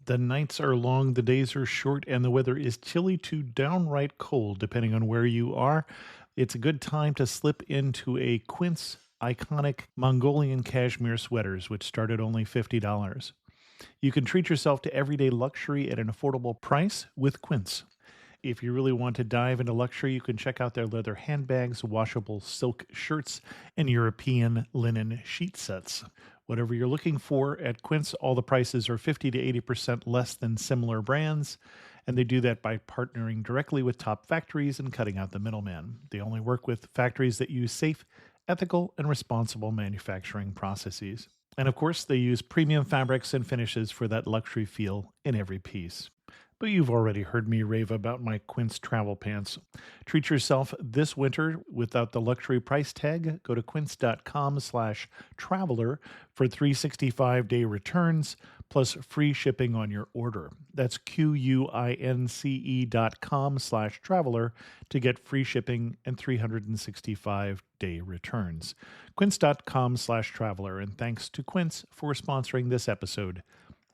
The nights are long, the days are short, and the weather is chilly to downright cold, depending on where you are. It's a good time to slip into a Quince iconic Mongolian cashmere sweaters, which start at only $50. You can treat yourself to everyday luxury at an affordable price with Quince. If you really want to dive into luxury, you can check out their leather handbags, washable silk shirts, and European linen sheet sets. Whatever you're looking for at Quince, all the prices are 50 to 80% less than similar brands, and they do that by partnering directly with top factories and cutting out the middleman. They only work with factories that use safe, ethical, and responsible manufacturing processes. And of course, they use premium fabrics and finishes for that luxury feel in every piece. But you've already heard me rave about my Quince travel pants. Treat yourself this winter without the luxury price tag. Go to quince.com/traveler for 365-day returns plus free shipping on your order. That's QUINCE.com/traveler to get free shipping and 365-day returns. Quince.com/traveler. And thanks to Quince for sponsoring this episode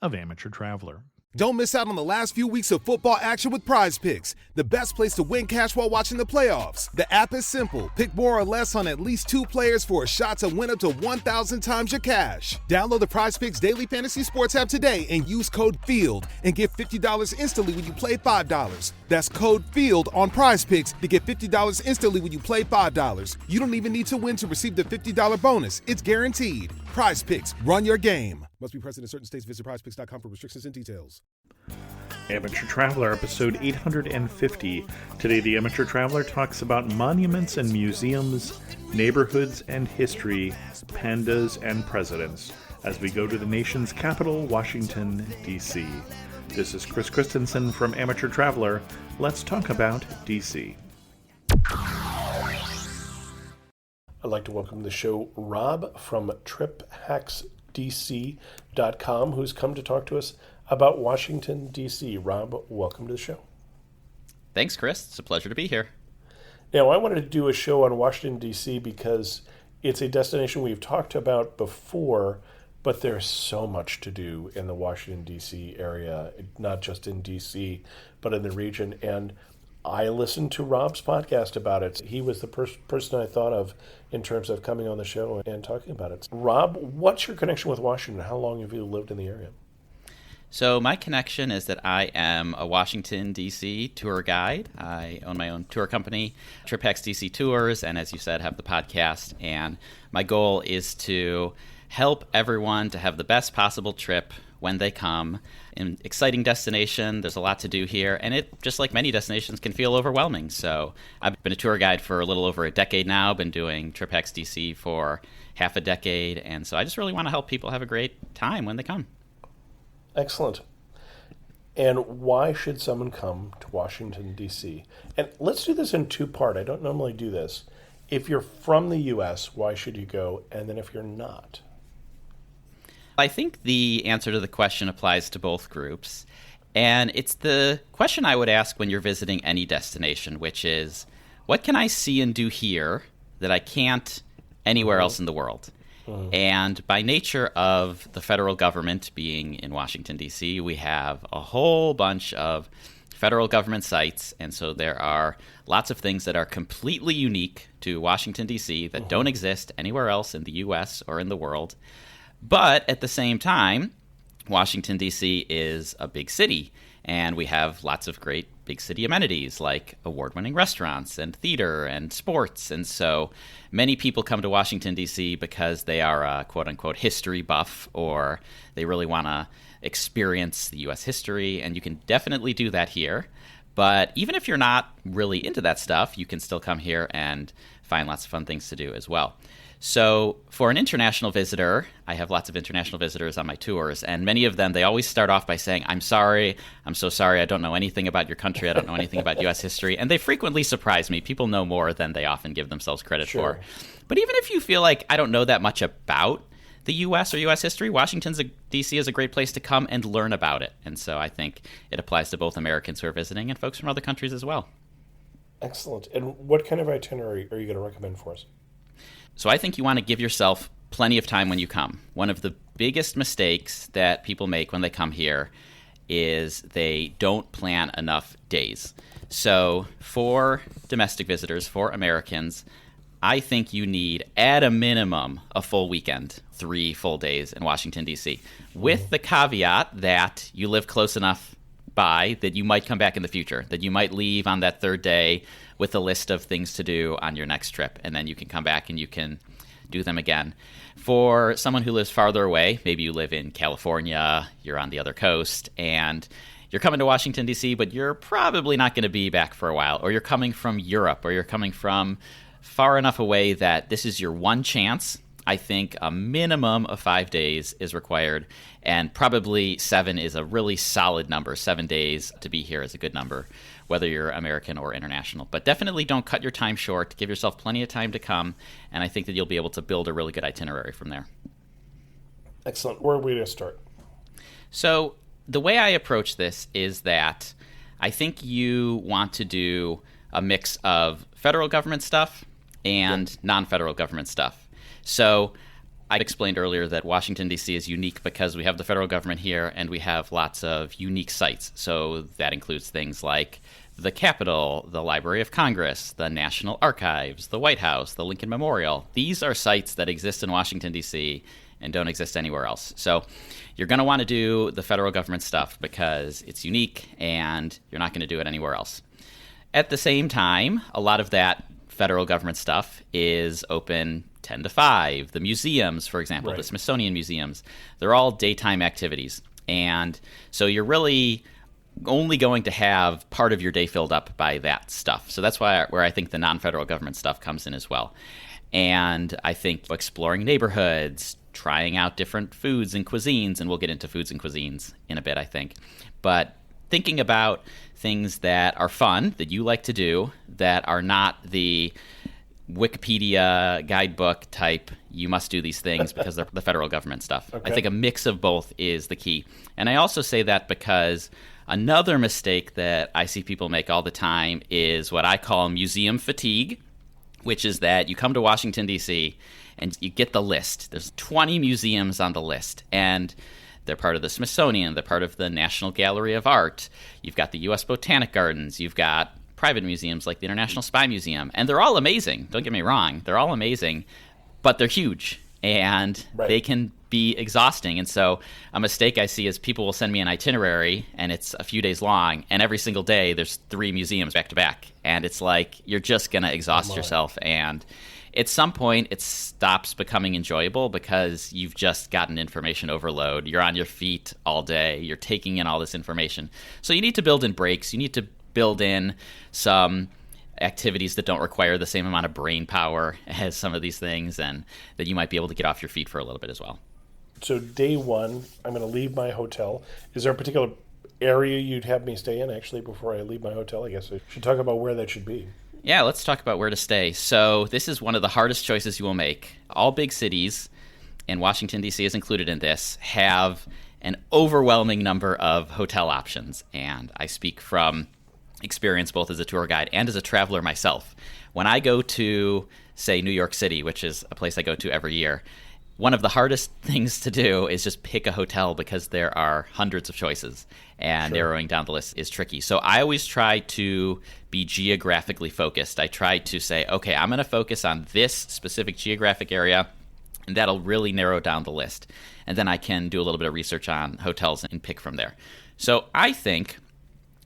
of Amateur Traveler. Don't miss out on the last few weeks of football action with Prize Picks, the best place to win cash while watching the playoffs. The app is simple. Pick more or less on at least 2 players for a shot to win up to 1,000 times your cash. Download the Prize Picks Daily Fantasy Sports app today and use code FIELD and get $50 instantly when you play $5. That's code FIELD on Prize Picks to get $50 instantly when you play $5. You don't even need to win to receive the $50 bonus. It's guaranteed. Prize Picks. Run your game. Must be present in certain states. Visit prizepicks.com for restrictions and details. Amateur Traveler, episode 850. Today, the Amateur Traveler talks about monuments and museums, neighborhoods and history, pandas and presidents, as we go to the nation's capital, Washington, D.C. This is Chris Christensen from Amateur Traveler. Let's talk about D.C. I'd like to welcome to the show Rob from TripHacksDC.com, who's come to talk to us about Washington, D.C. Rob, welcome to the show. Thanks, Chris. It's a pleasure to be here. Now, I wanted to do a show on Washington, D.C. because it's a destination we've talked about before, but there's so much to do in the Washington, D.C. area, not just in D.C., but in the region. And I listened to Rob's podcast about it. He was the person I thought of in terms of coming on the show and talking about it. Rob, what's your connection with Washington? How long have you lived in the area? So my connection is that I am a Washington, D.C. tour guide. I own my own tour company, TripHacks DC Tours, and as you said, have the podcast. And my goal is to help everyone to have the best possible trip when they come. An exciting destination, there's a lot to do here, and it, just like many destinations, can feel overwhelming. So I've been a tour guide for a little over a decade now, been doing TripHacks DC for half a decade, and so I just really want to help people have a great time when they come. Excellent. And why should someone come to Washington, D.C.? And let's do this in two-part. I don't normally do this. If you're from the U.S., why should you go? And then if you're not? I think the answer to the question applies to both groups. And it's the question I would ask when you're visiting any destination, which is, what can I see and do here that I can't anywhere else in the world? And by nature of the federal government being in Washington, D.C., we have a whole bunch of federal government sites. And so there are lots of things that are completely unique to Washington, D.C. that don't exist anywhere else in the U.S. or in the world. But at the same time, Washington, D.C. is a big city, and we have lots of great big city amenities like award-winning restaurants and theater and sports. And so many people come to Washington, D.C. because they are a quote-unquote history buff, or they really want to experience the U.S. history, and you can definitely do that here. But even if you're not really into that stuff, you can still come here and find lots of fun things to do as well. So for an international visitor, I have lots of international visitors on my tours, and many of them, they always start off by saying, I'm sorry, I'm so sorry, I don't know anything about your country, I don't know anything about U.S. history, and they frequently surprise me. People know more than they often give themselves credit for. But even if you feel like I don't know that much about the U.S. or U.S. history, Washington, D.C. is a great place to come and learn about it. And so I think it applies to both Americans who are visiting and folks from other countries as well. Excellent. And what kind of itinerary are you going to recommend for us? So I think you want to give yourself plenty of time when you come. One of the biggest mistakes that people make when they come here is they don't plan enough days. So for domestic visitors, for Americans, I think you need, at a minimum, a full weekend, 3 full days in Washington, D.C., with the caveat that you live close enough by that you might come back in the future, that you might leave on that third day with a list of things to do on your next trip, and then you can come back and you can do them again. For someone who lives farther away, maybe you live in California, you're on the other coast, and you're coming to Washington, D.C., but you're probably not going to be back for a while, or you're coming from Europe, or you're coming from far enough away that this is your one chance. I think a minimum of 5 days is required, and probably 7 is a really solid number. 7 days to be here is a good number, whether you're American or international. But definitely don't cut your time short. Give yourself plenty of time to come, and I think that you'll be able to build a really good itinerary from there. Excellent. Where are we to start? So the way I approach this is that I think you want to do a mix of federal government stuff and non-federal government stuff. So I explained earlier that Washington, D.C. is unique because we have the federal government here and we have lots of unique sites. So that includes things like the Capitol, the Library of Congress, the National Archives, the White House, the Lincoln Memorial. These are sites that exist in Washington, D.C. and don't exist anywhere else. So you're going to want to do the federal government stuff because it's unique and you're not going to do it anywhere else. At the same time, a lot of that federal government stuff is open 10 to 5. The museums, for example, the Smithsonian museums, they're all daytime activities. And so you're really only going to have part of your day filled up by that stuff. So that's where I think the non-federal government stuff comes in as well. And I think exploring neighborhoods, trying out different foods and cuisines, and we'll get into foods and cuisines in a bit, I think. But thinking about things that are fun, that you like to do, that are not the Wikipedia guidebook type, you must do these things because they're the federal government stuff. Okay. I think a mix of both is the key. And I also say that because another mistake that I see people make all the time is what I call museum fatigue, which is that you come to Washington, D.C., and you get the list. There's 20 museums on the list, and they're part of the Smithsonian. They're part of the National Gallery of Art. You've got the U.S. Botanic Gardens. You've got private museums like the International Spy Museum. And they're all amazing. Don't get me wrong. They're all amazing, but they're huge, and they can be exhausting. And so a mistake I see is people will send me an itinerary, and it's a few days long, and every single day there's 3 museums back to back. And it's like you're just going to exhaust yourself. And at some point, it stops becoming enjoyable because you've just gotten information overload. You're on your feet all day. You're taking in all this information. So you need to build in breaks. You need to build in some activities that don't require the same amount of brain power as some of these things, and that you might be able to get off your feet for a little bit as well. So day one, I'm going to leave my hotel. Is there a particular area you'd have me stay in, actually, before I leave my hotel? I guess I should talk about where that should be. Yeah, let's talk about where to stay. So this is one of the hardest choices you will make. All big cities, and Washington, D.C. is included in this, have an overwhelming number of hotel options. And I speak from experience both as a tour guide and as a traveler myself. When I go to, say, New York City, which is a place I go to every year, one of the hardest things to do is just pick a hotel because there are hundreds of choices, and narrowing down the list is tricky. So I always try to be geographically focused. I try to say, okay, I'm going to focus on this specific geographic area, and that'll really narrow down the list. And then I can do a little bit of research on hotels and pick from there. So I think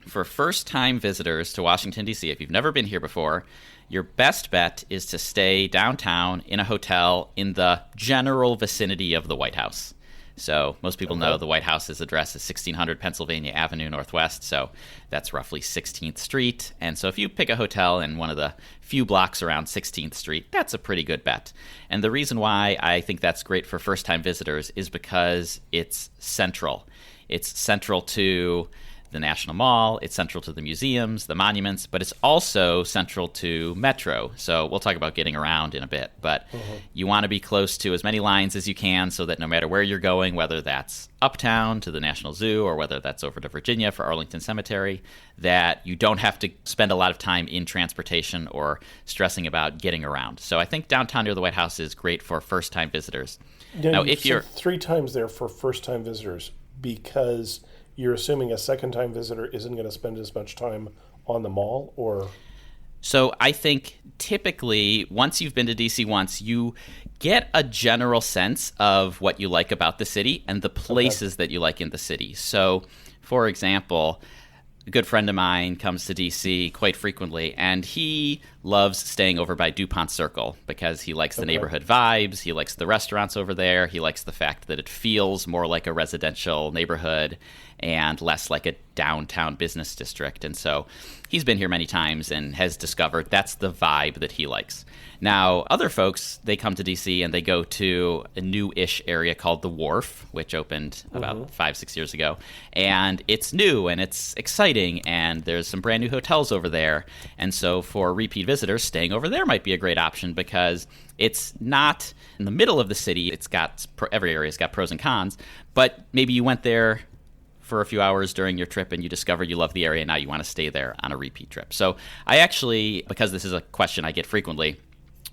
for first-time visitors to Washington, D.C., if you've never been here before, your best bet is to stay downtown in a hotel in the general vicinity of the White House. So most people know the White House's address is 1600 Pennsylvania Avenue Northwest, so that's roughly 16th Street. And so if you pick a hotel in one of the few blocks around 16th Street, that's a pretty good bet. And the reason why I think that's great for first-time visitors is because it's central. It's central to the National Mall, it's central to the museums, the monuments, but it's also central to Metro. So we'll talk about getting around in a bit, but you want to be close to as many lines as you can so that no matter where you're going, whether that's uptown to the National Zoo or whether that's over to Virginia for Arlington Cemetery, that you don't have to spend a lot of time in transportation or stressing about getting around. So I think downtown near the White House is great for first-time visitors. Yeah, now, if you're 3 times there for first-time visitors because you're assuming a second-time visitor isn't going to spend as much time on the mall, or? So I think typically once you've been to DC once, you get a general sense of what you like about the city and the places that you like in the city. So, for example, a good friend of mine comes to DC quite frequently, and he loves staying over by DuPont Circle because he likes the neighborhood vibes, he likes the restaurants over there, he likes the fact that it feels more like a residential neighborhood and less like a downtown business district. And so he's been here many times and has discovered that's the vibe that he likes. Now, other folks, they come to DC and they go to a new-ish area called the Wharf, which opened about 5-6 years ago. And it's new and it's exciting, and there's some brand new hotels over there. And so for repeat visitors, staying over there might be a great option because it's not in the middle of the city. It's got every area's got pros and cons, but maybe you went there for a few hours during your trip and you discovered you love the area and now you want to stay there on a repeat trip. So I actually, because this is a question I get frequently,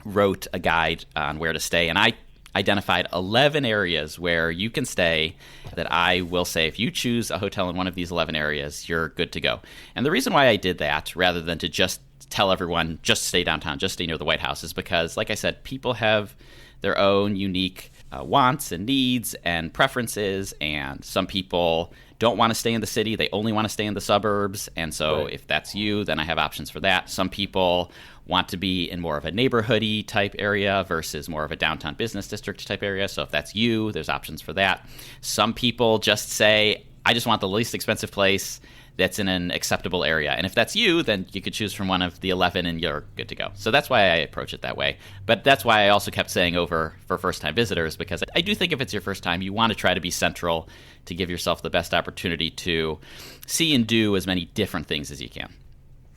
wrote a guide on where to stay, and I identified 11 areas where you can stay that I will say if you choose a hotel in one of these 11 areas, you're good to go. And the reason why I did that rather than to just tell everyone just stay downtown, just stay near the White House is because, like I said, people have their own unique wants and needs and preferences, and some people don't want to stay in the city. They only want to stay in the suburbs. And so if that's you, then I have options for that. Some people want to be in more of a neighborhoody type area versus more of a downtown business district type area. So if that's you, there's options for that. Some people just say, I just want the least expensive place that's in an acceptable area. And if that's you, then you could choose from one of the 11 and you're good to go. So that's why I approach it that way. But that's why I also kept saying over for first-time visitors, because I do think if it's your first time, you want to try to be central to give yourself the best opportunity to see and do as many different things as you can.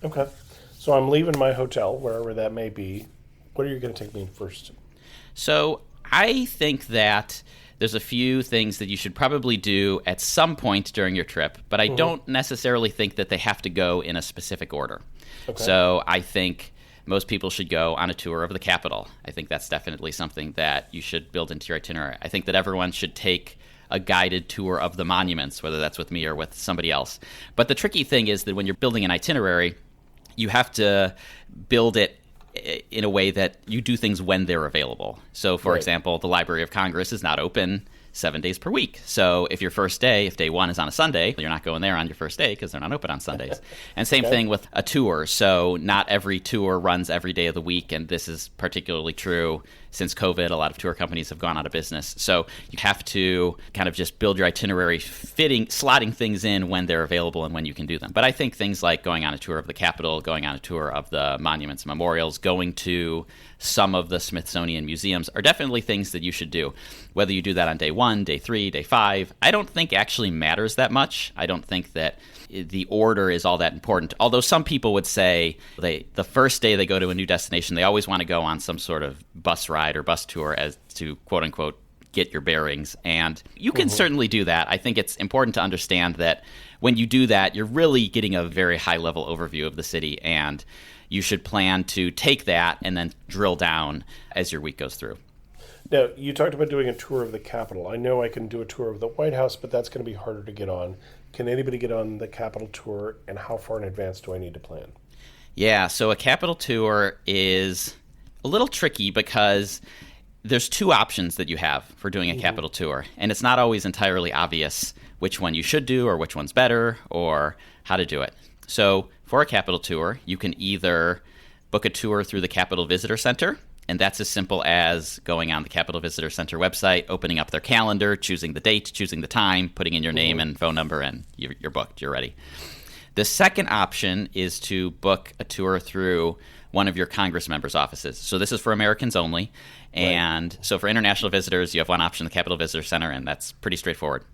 Okay. So I'm leaving my hotel, wherever that may be. What are you going to take me first? So I think that there's a few things that you should probably do at some point during your trip, but I don't necessarily think that they have to go in a specific order. Okay. So I think most people should go on a tour of the Capitol. I think that's definitely something that you should build into your itinerary. I think that everyone should take a guided tour of the monuments, whether that's with me or with somebody else. But the tricky thing is that when you're building an itinerary, you have to build it in a way that you do things when they're available. So, for example, the Library of Congress is not open 7 days per week. So if your first day, if day one is on a Sunday, you're not going there on your first day because they're not open on Sundays. And same thing with a tour. So not every tour runs every day of the week, and this is particularly true since COVID. A lot of tour companies have gone out of business. So you have to kind of just build your itinerary slotting things in when they're available and when you can do them. But I think things like going on a tour of the Capitol, going on a tour of the monuments and memorials, going to some of the Smithsonian museums are definitely things that you should do. Whether you do that on day 1, day 3, day 5, I don't think actually matters that much. I don't think that the order is all that important. Although some people would say the first day they go to a new destination, they always want to go on some sort of bus ride or bus tour as to quote unquote get your bearings. And you can certainly do that. I think it's important to understand that when you do that, you're really getting a very high level overview of the city, and you should plan to take that and then drill down as your week goes through. Now, you talked about doing a tour of the Capitol. I know I can do a tour of the White House, but that's going to be harder to get on. Can anybody get on the Capitol tour, and how far in advance do I need to plan? Yeah, so a Capitol tour is a little tricky because there's two options that you have for doing a Capitol tour, and it's not always entirely obvious which one you should do or which one's better or how to do it. So for a Capitol tour, you can either book a tour through the Capitol Visitor Center, and that's as simple as going on the Capitol Visitor Center website, opening up their calendar, choosing the date, choosing the time, putting in your name and phone number, and you're booked, you're ready. The second option is to book a tour through one of your Congress members' offices. So this is for Americans only. And so for international visitors, you have one option, the Capitol Visitor Center, and that's pretty straightforward.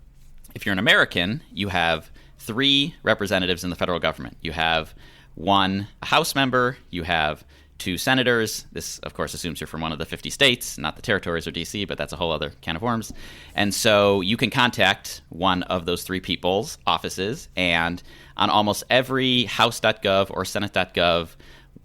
If you're an American, you have 3 representatives in the federal government. You have 1 House member, you have 2 senators. This, of course, assumes you're from one of the 50 states, not the territories or D.C., but that's a whole other can of worms. And so you can contact one of those 3 people's offices, and on almost every House.gov or Senate.gov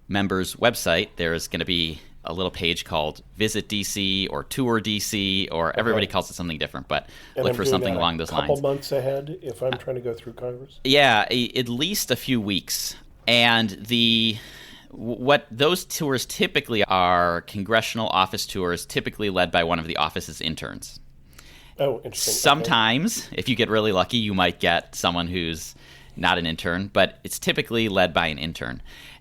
member's website, there's going to be a little page called Visit DC or Tour DC, or everybody calls it something different, but And look I'm for doing something that along those a couple lines. months ahead if I'm trying to go through Congress? Yeah, at least a few weeks. And what those tours typically are congressional office tours, typically led by one of the office's interns. Oh, interesting. Sometimes, if you get really lucky, you might get someone who's not an intern, but it's typically led by an intern.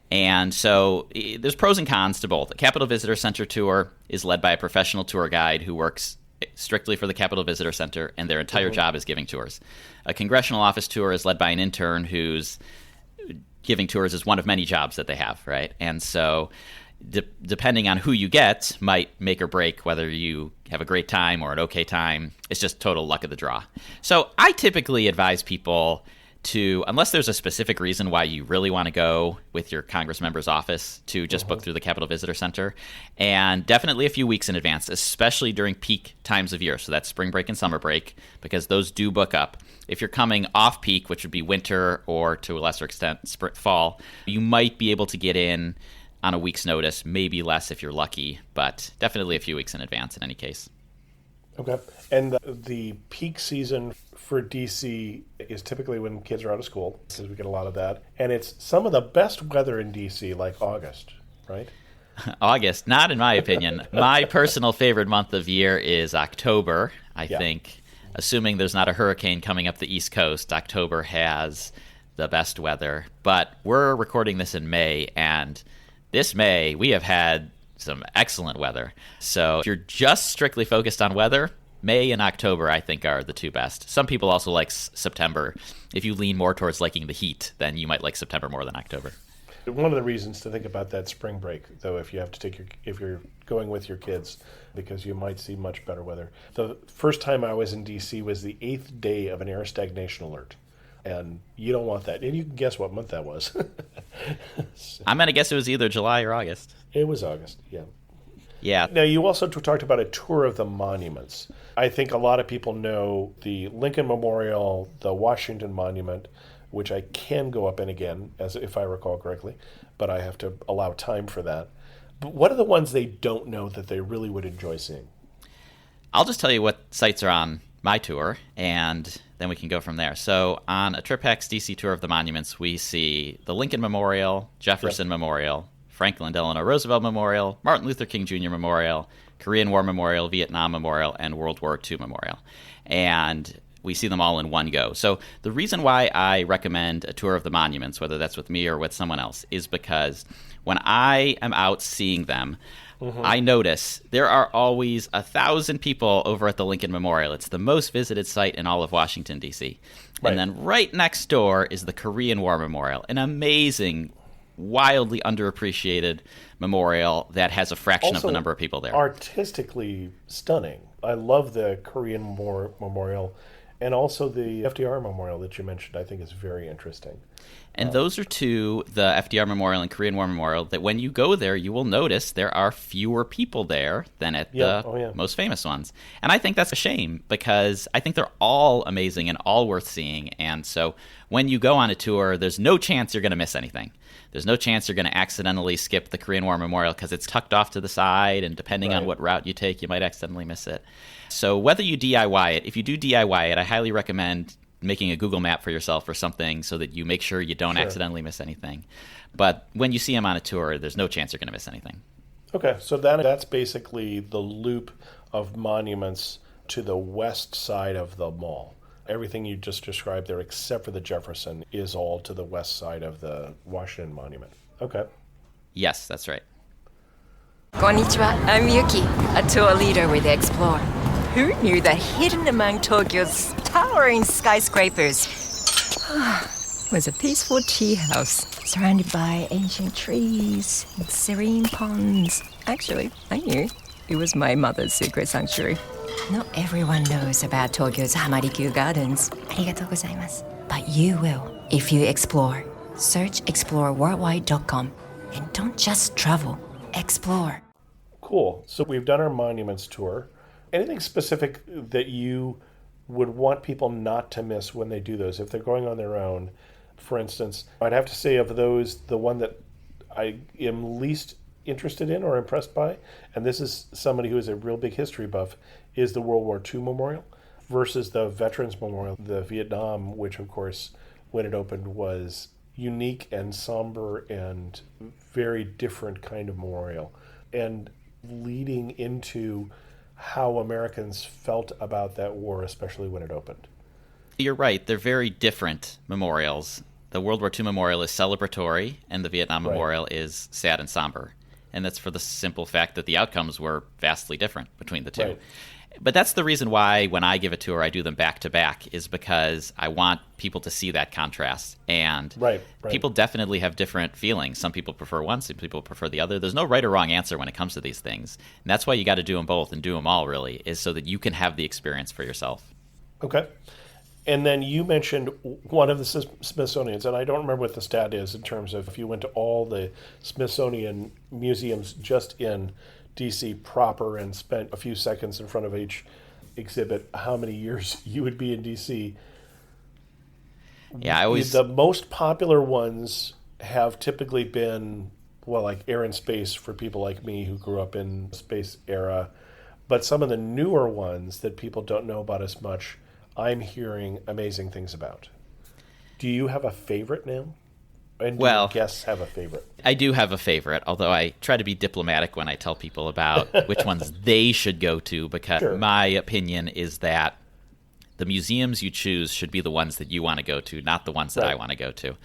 And so there's pros and cons to both. A Capitol Visitor Center tour is led by a professional tour guide who works strictly for the Capitol Visitor Center, and their entire job is giving tours. A congressional office tour is led by an intern who's giving tours is one of many jobs that they have, right? And so depending on who you get might make or break whether you have a great time or an okay time. It's just total luck of the draw. So I typically advise people to, unless there's a specific reason why you really want to go with your Congress member's office, to just book through the Capitol Visitor Center, and definitely a few weeks in advance, especially during peak times of year. So that's spring break and summer break, because those do book up. If you're coming off peak, which would be winter or to a lesser extent fall, you might be able to get in on a week's notice, maybe less if you're lucky, but definitely a few weeks in advance in any case. Okay. And the peak season for DC is typically when kids are out of school, because we get a lot of that. And it's some of the best weather in DC, like August, right? August, not in my opinion. My personal favorite month of year is October. I think, assuming there's not a hurricane coming up the East Coast, October has the best weather. But we're recording this in May, and this May we have had some excellent weather. So if you're just strictly focused on weather, May and October, I think, are the two best. Some people also like September. If you lean more towards liking the heat, then you might like September more than October. One of the reasons to think about that spring break, though, if you have to if you're going with your kids, because you might see much better weather. The first time I was in D.C. was the 8th day of an air stagnation alert. And you don't want that. And you can guess what month that was. I'm going to guess it was either July or August. It was August, yeah. Yeah. Now, you also talked about a tour of the monuments. I think a lot of people know the Lincoln Memorial, the Washington Monument, which I can go up in again, as if I recall correctly, but I have to allow time for that. But what are the ones they don't know that they really would enjoy seeing? I'll just tell you what sites are on my tour, and then we can go from there. So on a TripHacks DC tour of the monuments, we see the Lincoln Memorial, Jefferson Memorial, Franklin Delano Roosevelt Memorial, Martin Luther King Jr. Memorial, Korean War Memorial, Vietnam Memorial, and World War II Memorial. And we see them all in one go. So the reason why I recommend a tour of the monuments, whether that's with me or with someone else, is because when I am out seeing them, I notice there are always 1,000 people over at the Lincoln Memorial. It's the most visited site in all of Washington, D.C. Right. And then right next door is the Korean War Memorial, an amazing, wildly underappreciated memorial that has a fraction of the number of people there. Artistically stunning. I love the Korean War Memorial, and also the FDR Memorial that you mentioned, I think is very interesting. And those are two, the FDR Memorial and Korean War Memorial, that when you go there, you will notice there are fewer people there than at the most famous ones. And I think that's a shame, because I think they're all amazing and all worth seeing. And so when you go on a tour, there's no chance you're going to miss anything. There's no chance you're going to accidentally skip the Korean War Memorial because it's tucked off to the side, and depending on what route you take, you might accidentally miss it. So whether you DIY it, if you do DIY it, I highly recommend making a Google map for yourself or something so that you make sure you don't accidentally miss anything. But when you see them on a tour, there's no chance you're going to miss anything. Okay, so that's basically the loop of monuments to the west side of the mall. Everything you just described there, except for the Jefferson, is all to the west side of the Washington Monument. Okay. Yes, that's right. Konnichiwa, I'm Yuki, a tour leader with Explore. Who knew that hidden among Tokyo's towering skyscrapers was a peaceful tea house surrounded by ancient trees and serene ponds? Actually, I knew. It was my mother's secret sanctuary. Not everyone knows about Tokyo's Hamarikyu Gardens. Arigatou gozaimasu. But you will if you explore. Search exploreworldwide.com and don't just travel, explore. Cool. So we've done our monuments tour. Anything specific that you would want people not to miss when they do those, if they're going on their own? For instance, I'd have to say of those, the one that I am least interested in or impressed by, and this is somebody who is a real big history buff, is the World War II Memorial versus the Veterans Memorial, the Vietnam, which of course, when it opened, was unique and somber and very different kind of memorial, and leading into how Americans felt about that war, especially when it opened. You're right. They're very different memorials. The World War II Memorial is celebratory, and the Vietnam Memorial is sad and somber. And that's for the simple fact that the outcomes were vastly different between the two. Right. But that's the reason why when I give a tour, I do them back to back, is because I want people to see that contrast. And people definitely have different feelings. Some people prefer one, some people prefer the other. There's no right or wrong answer when it comes to these things. And that's why you got to do them both and do them all, really, is so that you can have the experience for yourself. Okay. And then you mentioned one of the Smithsonian's, and I don't remember what the stat is in terms of if you went to all the Smithsonian museums just in D.C. proper and spent a few seconds in front of each exhibit, how many years you would be in D.C. Yeah, The most popular ones have typically been, well, like Air and Space for people like me who grew up in the space era. But some of the newer ones that people don't know about as much, I'm hearing amazing things about. Do you have a favorite now? And do your guests have a favorite? I do have a favorite, although I try to be diplomatic when I tell people about which ones they should go to, because my opinion is that the museums you choose should be the ones that you want to go to, not the ones that I want to go to.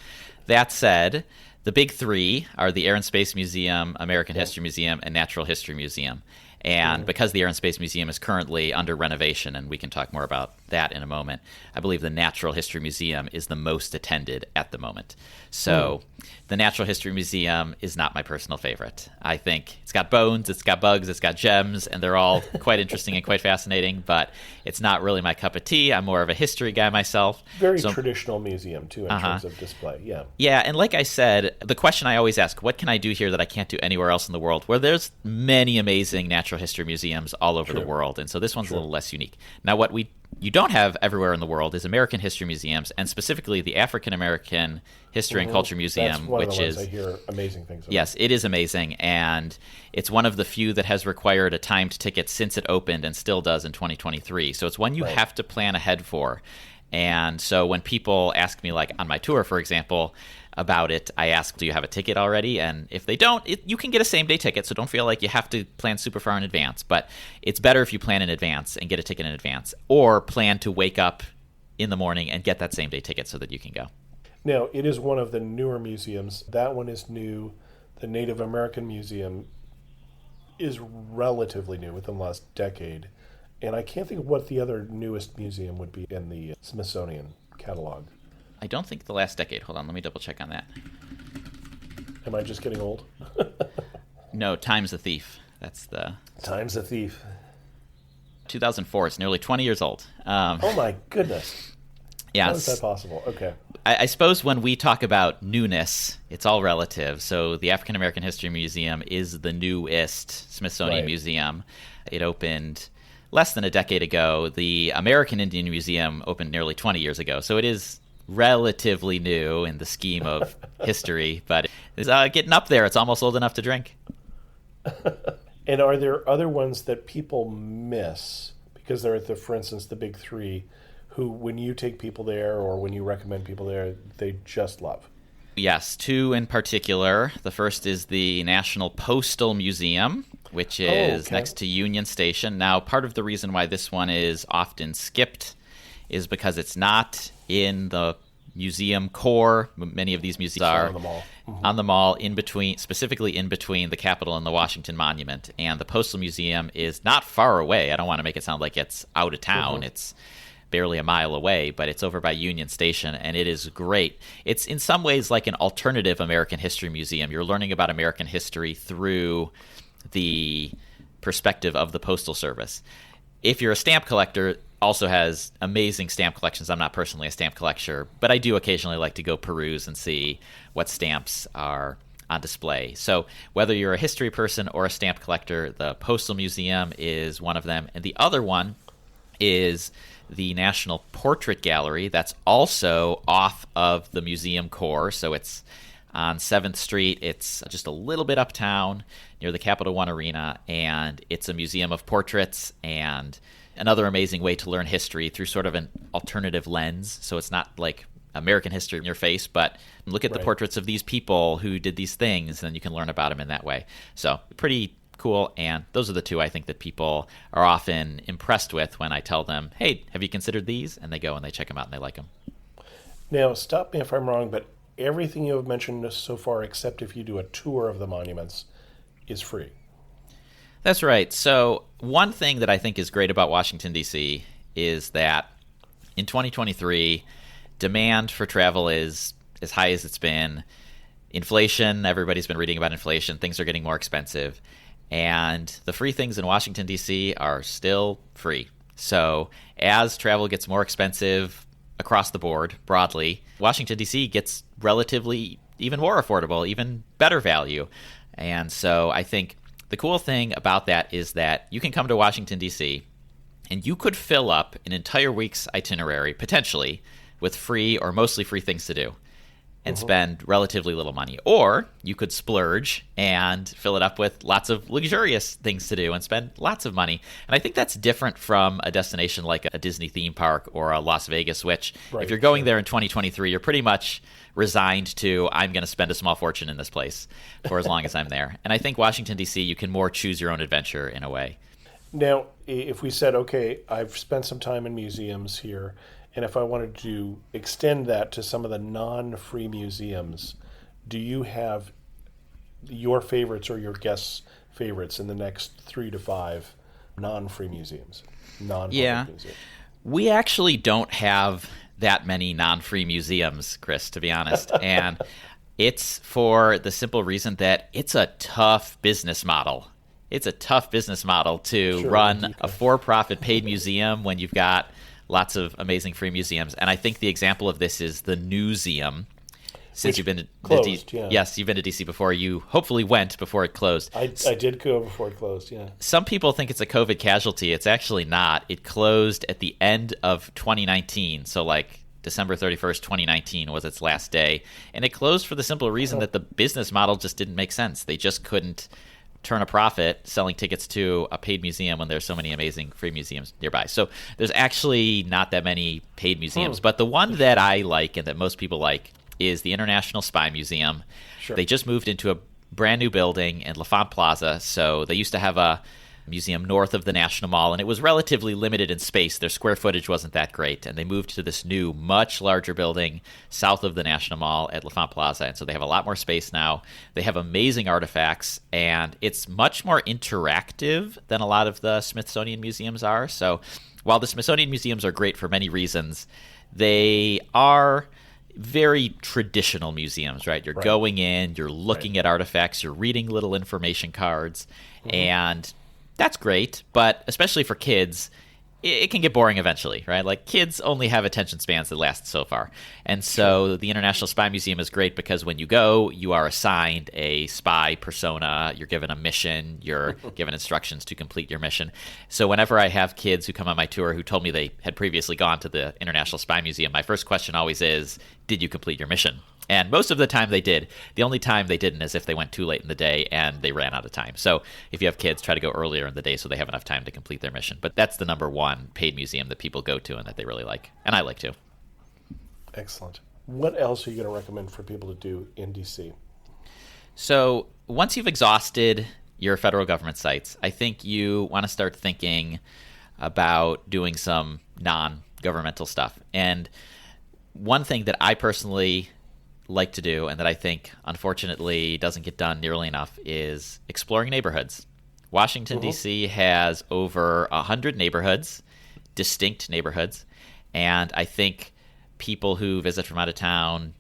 That said, the big three are the Air and Space Museum, American History Museum, and Natural History Museum. And because the Air and Space Museum is currently under renovation, and we can talk more about that in a moment, I believe the Natural History Museum is the most attended at the moment. So the Natural History Museum is not my personal favorite. I think it's got bones, it's got bugs, it's got gems, and they're all quite interesting and quite fascinating, but it's not really my cup of tea. I'm more of a history guy myself. Very traditional museum, too, in terms of display. Yeah, and like I said, the question I always ask, what can I do here that I can't do anywhere else in the world? Where there's many amazing natural history museums all over the world, and so this one's a little less unique. Now, what you don't have everywhere in the world is American history museums, and specifically the African American History and Culture Museum, That's one which of the ones is I hear amazing things about. Yes, it is amazing, and it's one of the few that has required a timed ticket since it opened and still does in 2023. So it's one you have to plan ahead for. And so when people ask me, like on my tour, for example, about it, I ask, do you have a ticket already? And if they don't, you can get a same-day ticket, so don't feel like you have to plan super far in advance. But it's better if you plan in advance and get a ticket in advance, or plan to wake up in the morning and get that same-day ticket so that you can go. Now, it is one of the newer museums. That one is new. The Native American Museum is relatively new, within the last decade. And I can't think of what the other newest museum would be in the Smithsonian catalog. I don't think the last decade. Hold on, let me double check on that. Am I just getting old? No, Time's a Thief. That's the... Time's a Thief. 2004. It's nearly 20 years old. Oh my goodness. Yeah, how is that possible? Okay. I suppose when we talk about newness, it's all relative. So the African American History Museum is the newest Smithsonian museum. It opened less than a decade ago. The American Indian Museum opened nearly 20 years ago. So it is relatively new in the scheme of history, but it's getting up there. It's almost old enough to drink. And are there other ones that people miss because they're at for instance, the big three, who, when you take people there or when you recommend people there, they just love? Yes, two in particular. The first is the National Postal Museum, which is next to Union Station. Now, part of the reason why this one is often skipped is because it's not in the museum core. Many of these museums are on the mall. On the mall, in between, specifically in between the Capitol and the Washington Monument. And the Postal Museum is not far away. I don't want to make it sound like it's out of town. It's barely a mile away, but it's over by Union Station, and it is great. It's in some ways like an alternative American History Museum. You're learning about American history through the perspective of the Postal Service. If you're a stamp collector, also has amazing stamp collections. I'm not personally a stamp collector, but I do occasionally like to go peruse and see what stamps are on display. So whether you're a history person or a stamp collector, the Postal Museum is one of them. And the other one is the National Portrait Gallery. That's also off of the museum core, so it's on 7th Street. It's just a little bit uptown near the Capital One Arena, and it's a museum of portraits and another amazing way to learn history through sort of an alternative lens. So it's not like American history in your face, but look at the portraits of these people who did these things, and then you can learn about them in that way. So pretty cool, and those are the two I think that people are often impressed with when I tell them, hey, have you considered these? And they go and they check them out and they like them. Now, stop me if I'm wrong, but everything you have mentioned so far, except if you do a tour of the monuments, is free. That's right. So one thing that I think is great about Washington, D.C. is that in 2023, demand for travel is as high as it's been. Inflation, everybody's been reading about inflation. Things are getting more expensive. And the free things in Washington, D.C. are still free. So as travel gets more expensive across the board, broadly, Washington, D.C. gets relatively even more affordable, even better value. And so I think the cool thing about that is that you can come to Washington, D.C., and you could fill up an entire week's itinerary, potentially, with free or mostly free things to do and spend relatively little money. Or you could splurge and fill it up with lots of luxurious things to do and spend lots of money. And I think that's different from a destination like a Disney theme park or a Las Vegas, which if you're going there in 2023, you're pretty much resigned to, I'm going to spend a small fortune in this place for as long as I'm there. And I think Washington, D.C., you can more choose your own adventure in a way. Now, if we said, okay, I've spent some time in museums here, and if I wanted to extend that to some of the non-free museums, do you have your favorites or your guests' favorites in the next 3 to 5 non-free museums, non-public museums? We actually don't have that many non-free museums, Chris, to be honest. And it's for the simple reason that it's a tough business model. It's a tough business model to run a for-profit paid museum when you've got lots of amazing free museums. And I think the example of this is the Newseum. Since you've been to closed, Yes, you've been to DC before. You hopefully went before it closed. I did go before it closed, yeah. Some people think it's a COVID casualty. It's actually not. It closed at the end of 2019. So like December 31st, 2019 was its last day. And it closed for the simple reason that the business model just didn't make sense. They just couldn't turn a profit selling tickets to a paid museum when there's so many amazing free museums nearby. So there's actually not that many paid museums. But the one that I like and that most people like is the International Spy Museum. They just moved into a brand new building in L'Enfant Plaza. So they used to have a museum north of the National Mall, and it was relatively limited in space. Their square footage wasn't that great, and they moved to this new, much larger building south of the National Mall at L'Enfant Plaza, and so they have a lot more space now. They have amazing artifacts, and it's much more interactive than a lot of the Smithsonian museums are. So while the Smithsonian museums are great for many reasons, they are very traditional museums, right? You're going in, you're looking at artifacts, you're reading little information cards, and that's great, but especially for kids, it can get boring eventually, right? Like kids only have attention spans that last so far. And so the International Spy Museum is great because when you go, you are assigned a spy persona, you're given a mission, you're given instructions to complete your mission. So whenever I have kids who come on my tour who told me they had previously gone to the International Spy Museum, my first question always is, did you complete your mission? And most of the time they did. The only time they didn't is if they went too late in the day and they ran out of time. So if you have kids, try to go earlier in the day so they have enough time to complete their mission. But that's the number one paid museum that people go to and that they really like. And I like to. Excellent. What else are you going to recommend for people to do in D.C.? So once you've exhausted your federal government sites, I think you want to start thinking about doing some non-governmental stuff. And one thing that I personally like to do and that I think unfortunately doesn't get done nearly enough is exploring neighborhoods. Washington, D.C. has over 100 neighborhoods, distinct neighborhoods, and I think people who visit from out of town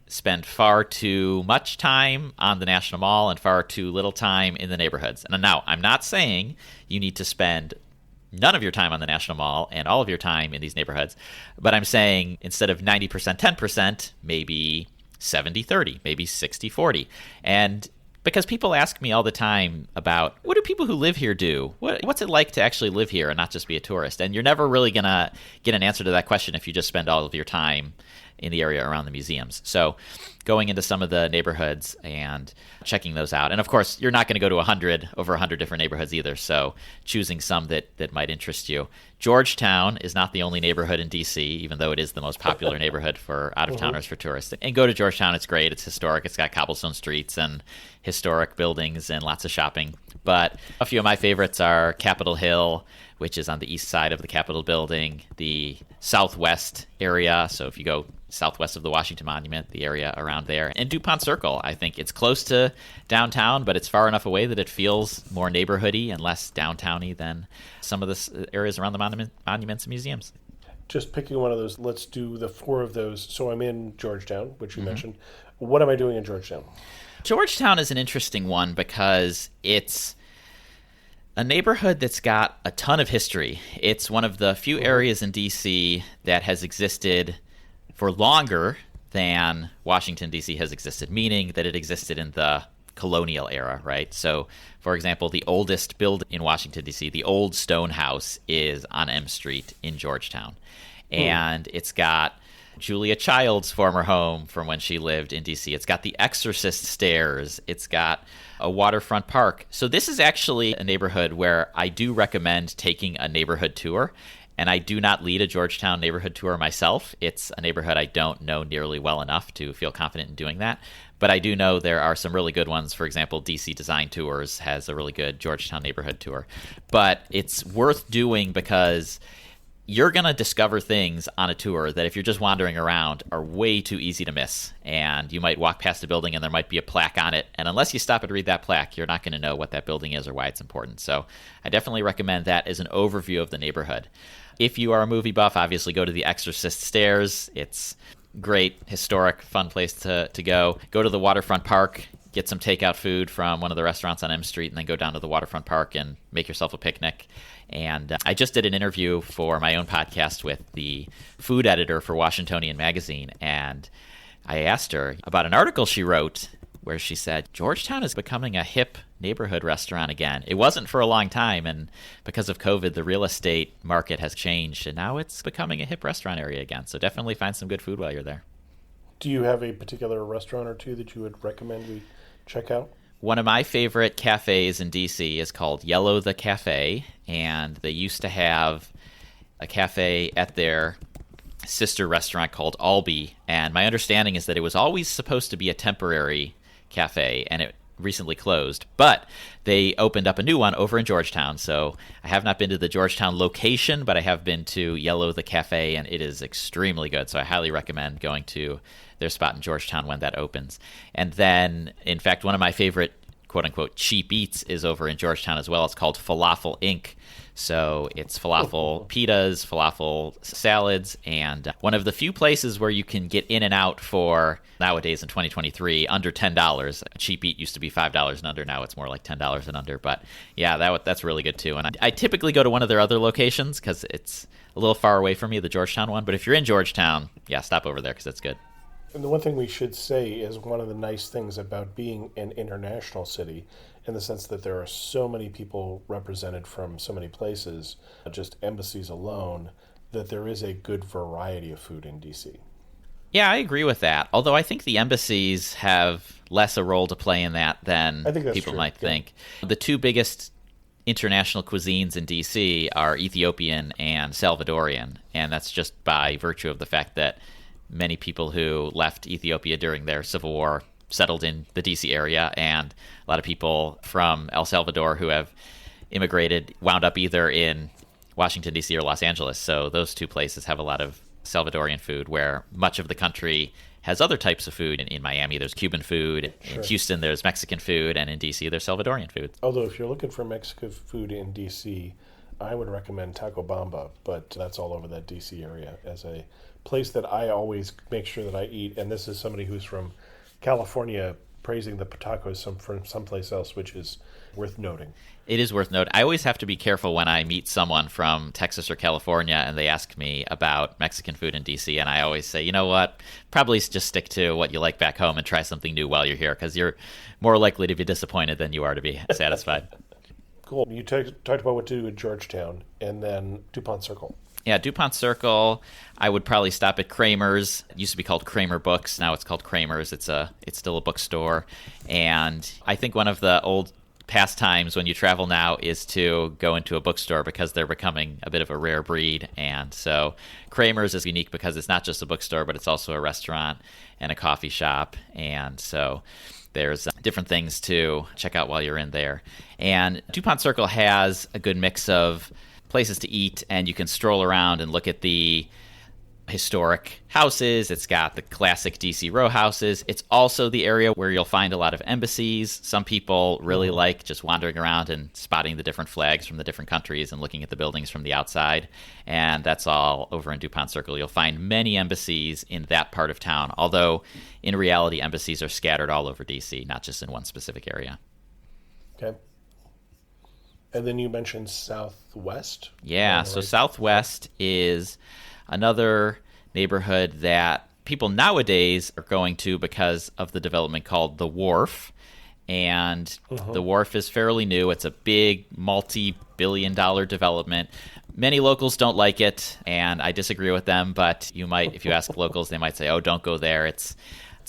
spend far too much time on the National Mall and far too little time in the neighborhoods. And now, I'm not saying you need to spend none of your time on the National Mall and all of your time in these neighborhoods. But I'm saying instead of 90%, 10%, maybe 70-30, maybe 60-40. And because people ask me all the time about, what do people who live here do? What's it like to actually live here and not just be a tourist? And you're never really going to get an answer to that question if you just spend all of your time in the area around the museums. So going into some of the neighborhoods and checking those out. And of course, you're not going to go to over 100 different neighborhoods either. So choosing some that might interest you. Georgetown is not the only neighborhood in D.C., even though it is the most popular neighborhood for out-of-towners, for tourists. And go to Georgetown. It's great. It's historic. It's got cobblestone streets and historic buildings and lots of shopping. But a few of my favorites are Capitol Hill, which is on the east side of the Capitol building, the southwest area. So if you go southwest of the Washington Monument, the area around there, and DuPont Circle. I think it's close to downtown, but it's far enough away that it feels more neighborhoody and less downtowny than some of the areas around the monuments and museums. Just picking one of those, let's do the 4 of those. So I'm in Georgetown, which you mentioned. What am I doing in Georgetown? Georgetown is an interesting one because it's a neighborhood that's got a ton of history. It's one of the few areas in D.C. that has existed for longer than Washington, D.C. has existed, meaning that it existed in the colonial era, right? So, for example, the oldest building in Washington, D.C., the old stone house, is on M Street in Georgetown. And it's got Julia Child's former home from when she lived in D.C. It's got the Exorcist stairs. It's got a waterfront park. So this is actually a neighborhood where I do recommend taking a neighborhood tour. And I do not lead a Georgetown neighborhood tour myself. It's a neighborhood I don't know nearly well enough to feel confident in doing that. But I do know there are some really good ones. For example, DC Design Tours has a really good Georgetown neighborhood tour. But it's worth doing because you're going to discover things on a tour that if you're just wandering around are way too easy to miss. And you might walk past a building and there might be a plaque on it. And unless you stop and read that plaque, you're not going to know what that building is or why it's important. So I definitely recommend that as an overview of the neighborhood. If you are a movie buff, obviously go to the Exorcist stairs. It's great, historic, fun place to go. Go to the waterfront park, get some takeout food from one of the restaurants on M Street, and then go down to the waterfront park and make yourself a picnic. And I just did an interview for my own podcast with the food editor for Washingtonian Magazine, and I asked her about an article she wrote where she said, Georgetown is becoming a hip neighborhood restaurant again. It wasn't for a long time, and because of COVID, the real estate market has changed, and now it's becoming a hip restaurant area again. So definitely find some good food while you're there. Do you have a particular restaurant or two that you would recommend we check out? One of my favorite cafes in D.C. is called Yellow the Cafe, and they used to have a cafe at their sister restaurant called Albee, and my understanding is that it was always supposed to be a temporary cafe, and it recently closed, but they opened up a new one over in Georgetown. So I have not been to the Georgetown location, but I have been to Yellow the Cafe, and it is extremely good. So I highly recommend going to their spot in Georgetown when that opens. And then, in fact, one of my favorite quote-unquote cheap eats is over in Georgetown as well. It's called Falafel Inc. So it's falafel pitas, falafel salads, and one of the few places where you can get in and out for, nowadays in 2023, under $10. A cheap eat used to be $5 and under. Now it's more like $10 and under. But yeah, that's really good too. And I typically go to one of their other locations because it's a little far away from me, the Georgetown one. But if you're in Georgetown, yeah, stop over there because it's good. And the one thing we should say is one of the nice things about being an international city, in the sense that there are so many people represented from so many places, just embassies alone, that there is a good variety of food in D.C. Yeah, I agree with that. Although I think the embassies have less a role to play in that than people might think. The two biggest international cuisines in D.C. are Ethiopian and Salvadorian, and that's just by virtue of the fact that many people who left Ethiopia during their civil war settled in the D.C. area, and a lot of people from El Salvador who have immigrated wound up either in Washington, D.C. or Los Angeles. So those two places have a lot of Salvadorian food, where much of the country has other types of food. In Miami, there's Cuban food. Sure. In Houston, there's Mexican food. And in D.C., there's Salvadorian food. Although if you're looking for Mexican food in D.C., I would recommend Taco Bamba, but that's all over that D.C. area as a place that I always make sure that I eat. And this is somebody who's from California praising the tacos from someplace else, which is worth noting. It is worth noting. I always have to be careful when I meet someone from Texas or California and they ask me about Mexican food in D.C., and I always say, you know what, probably just stick to what you like back home and try something new while you're here, because you're more likely to be disappointed than you are to be satisfied. Cool. You talked about what to do in Georgetown and then DuPont Circle. Yeah, DuPont Circle, I would probably stop at Kramer's. It used to be called Kramer Books. Now it's called Kramer's. It's still a bookstore. And I think one of the old pastimes when you travel now is to go into a bookstore because they're becoming a bit of a rare breed. And so Kramer's is unique because it's not just a bookstore, but it's also a restaurant and a coffee shop. And so there's different things to check out while you're in there. And DuPont Circle has a good mix of places to eat, and you can stroll around and look at the historic houses. It's got the classic DC row houses. It's also the area where you'll find a lot of embassies. Some people really like just wandering around and spotting the different flags from the different countries and looking at the buildings from the outside. And that's all over in DuPont Circle. You'll find many embassies in that part of town, although in reality, embassies are scattered all over DC, not just in one specific area. Okay. And then you mentioned Southwest? Yeah, so Southwest is another neighborhood that people nowadays are going to because of the development called the Wharf. And the Wharf is fairly new. It's a big multi-billion-dollar development. Many locals don't like it, and I disagree with them, but you might, if you ask locals, they might say, oh, don't go there. It's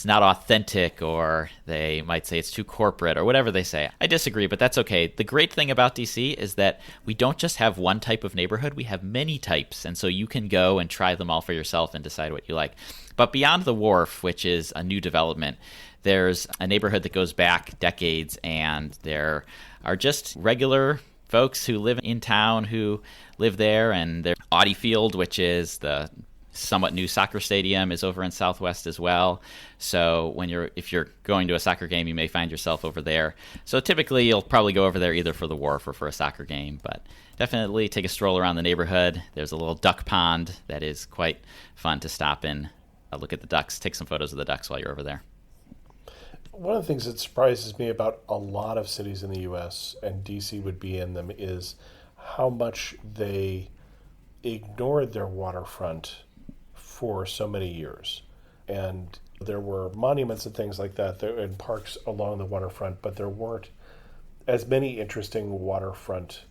not authentic, or they might say it's too corporate, or whatever they say. I disagree, but that's okay. The great thing about DC is that we don't just have one type of neighborhood, we have many types, and so you can go and try them all for yourself and decide what you like. But beyond the Wharf, which is a new development, there's a neighborhood that goes back decades, and there are just regular folks who live in town who live there, and there's Audi Field, which is the somewhat new soccer stadium, is over in Southwest as well. So if you're going to a soccer game, you may find yourself over there. So typically you'll probably go over there either for the Wharf or for a soccer game, but definitely take a stroll around the neighborhood. There's a little duck pond that is quite fun to stop in, look at the ducks, take some photos of the ducks while you're over there. One of the things that surprises me about a lot of cities in the U.S., and D.C. would be in them, is how much they ignored their waterfront for so many years. And there were monuments and things like that and parks along the waterfront, but there weren't as many interesting waterfront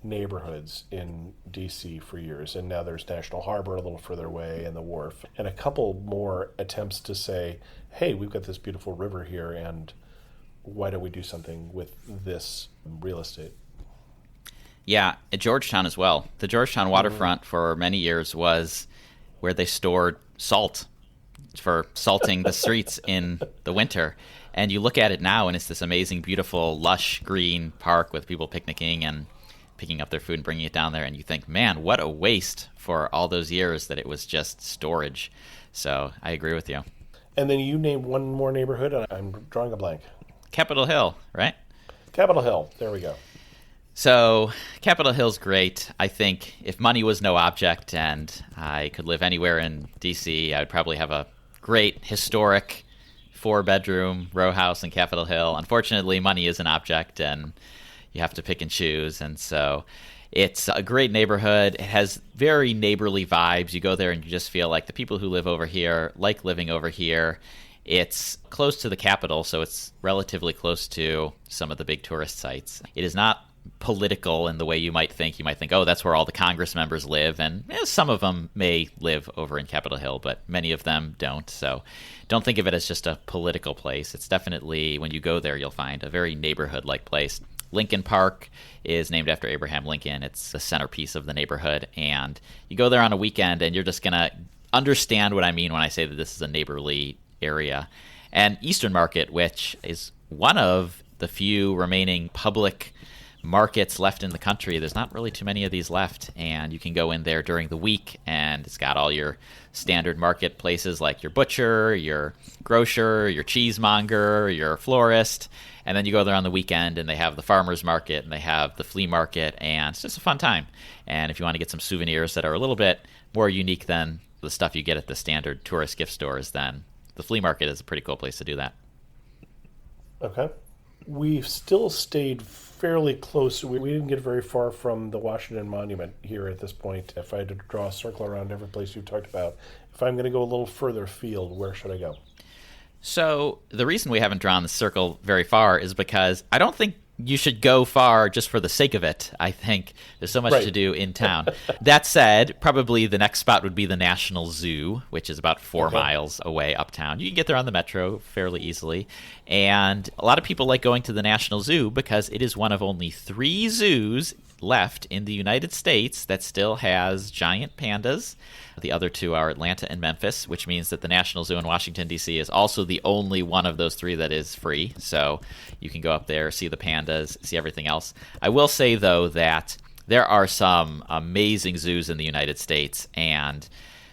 neighborhoods in DC for years. And now there's National Harbor a little further away, and the Wharf, and a couple more attempts to say, hey, we've got this beautiful river here, and why don't we do something with this real estate? Yeah, at Georgetown as well. The Georgetown waterfront for many years was where they stored salt for salting the streets in the winter. And you look at it now, and it's this amazing, beautiful, lush green park with people picnicking and picking up their food and bringing it down there. And you think, man, what a waste for all those years that it was just storage. So I agree with you. And then you named one more neighborhood, and I'm drawing a blank. Capitol Hill, right? Capitol Hill. There we go. So Capitol Hill's great. I think if money was no object and I could live anywhere in D.C., I would probably have a great historic 4-bedroom row house in Capitol Hill. Unfortunately, money is an object, and you have to pick and choose. And so it's a great neighborhood. It has very neighborly vibes. You go there and you just feel like the people who live over here like living over here. It's close to the Capitol, so it's relatively close to some of the big tourist sites. It is not political in the way you might think. You might think, oh, that's where all the Congress members live, and some of them may live over in Capitol Hill, but many of them don't. So don't think of it as just a political place. It's definitely, when you go there, you'll find a very neighborhood-like place. Lincoln Park is named after Abraham Lincoln. It's the centerpiece of the neighborhood, and you go there on a weekend, and you're just going to understand what I mean when I say that this is a neighborly area. And Eastern Market, which is one of the few remaining public markets left in the country. There's not really too many of these left, and you can go in there during the week, and it's got all your standard marketplaces like your butcher, your grocer, your cheesemonger, your florist, and then you go there on the weekend, and they have the farmer's market, and they have the flea market, and it's just a fun time. And if you want to get some souvenirs that are a little bit more unique than the stuff you get at the standard tourist gift stores, then the flea market is a pretty cool place to do that. Okay. We've still stayed fairly close. We didn't get very far from the Washington Monument here at this point. If I had to draw a circle around every place you've talked about, if I'm going to go a little further afield, where should I go? So the reason we haven't drawn the circle very far is because I don't think you should go far just for the sake of it. I think there's so much Right. to do in town. That said, probably the next spot would be the National Zoo, which is about 4 miles away uptown. You can get there on the metro fairly easily. And a lot of people like going to the National Zoo because it is one of only 3 zoos left in the United States that still has giant pandas. The other 2 are Atlanta and Memphis, which means that the National Zoo in Washington, D.C. is also the only one of those 3 that is free. So you can go up there, see the pandas, see everything else. I will say, though, that there are some amazing zoos in the United States, and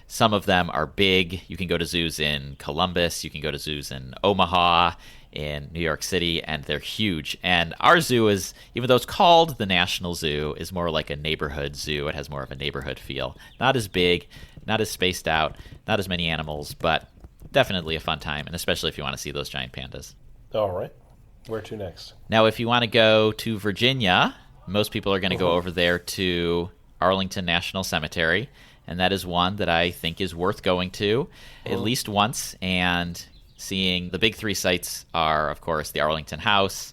some of them are big. You can go to zoos in Columbus, you can go to zoos in Omaha, in New York City, and they're huge. And our zoo is, even though it's called the National Zoo, is more like a neighborhood zoo. It has more of a neighborhood feel. Not as big, not as spaced out, not as many animals, but definitely a fun time, and especially if you want to see those giant pandas. All right. Where to next? Now, if you want to go to Virginia, most people are going to go over there to Arlington National Cemetery, and that is one that I think is worth going to at least once and seeing. The big 3 sites are, of course, the Arlington House,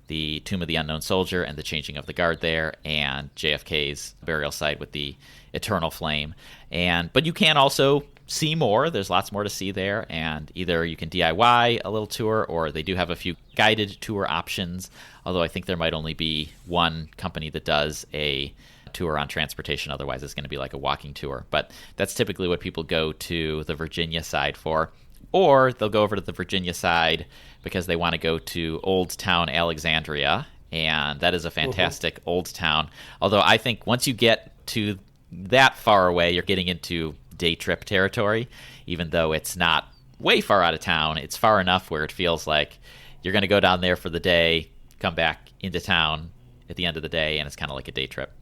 the Tomb of the Unknown Soldier and the Changing of the Guard there, and JFK's burial site with the Eternal Flame. But you can also see more. There's lots more to see there, and either you can DIY a little tour, or they do have a few guided tour options, although I think there might only be one company that does a tour on transportation. Otherwise, it's going to be like a walking tour. But that's typically what people go to the Virginia side for. Or they'll go over to the Virginia side because they want to go to Old Town Alexandria, and that is a fantastic old town. Although I think once you get to that far away, you're getting into day trip territory, even though it's not way far out of town. It's far enough where it feels like you're going to go down there for the day, come back into town at the end of the day, and it's kind of like a day trip.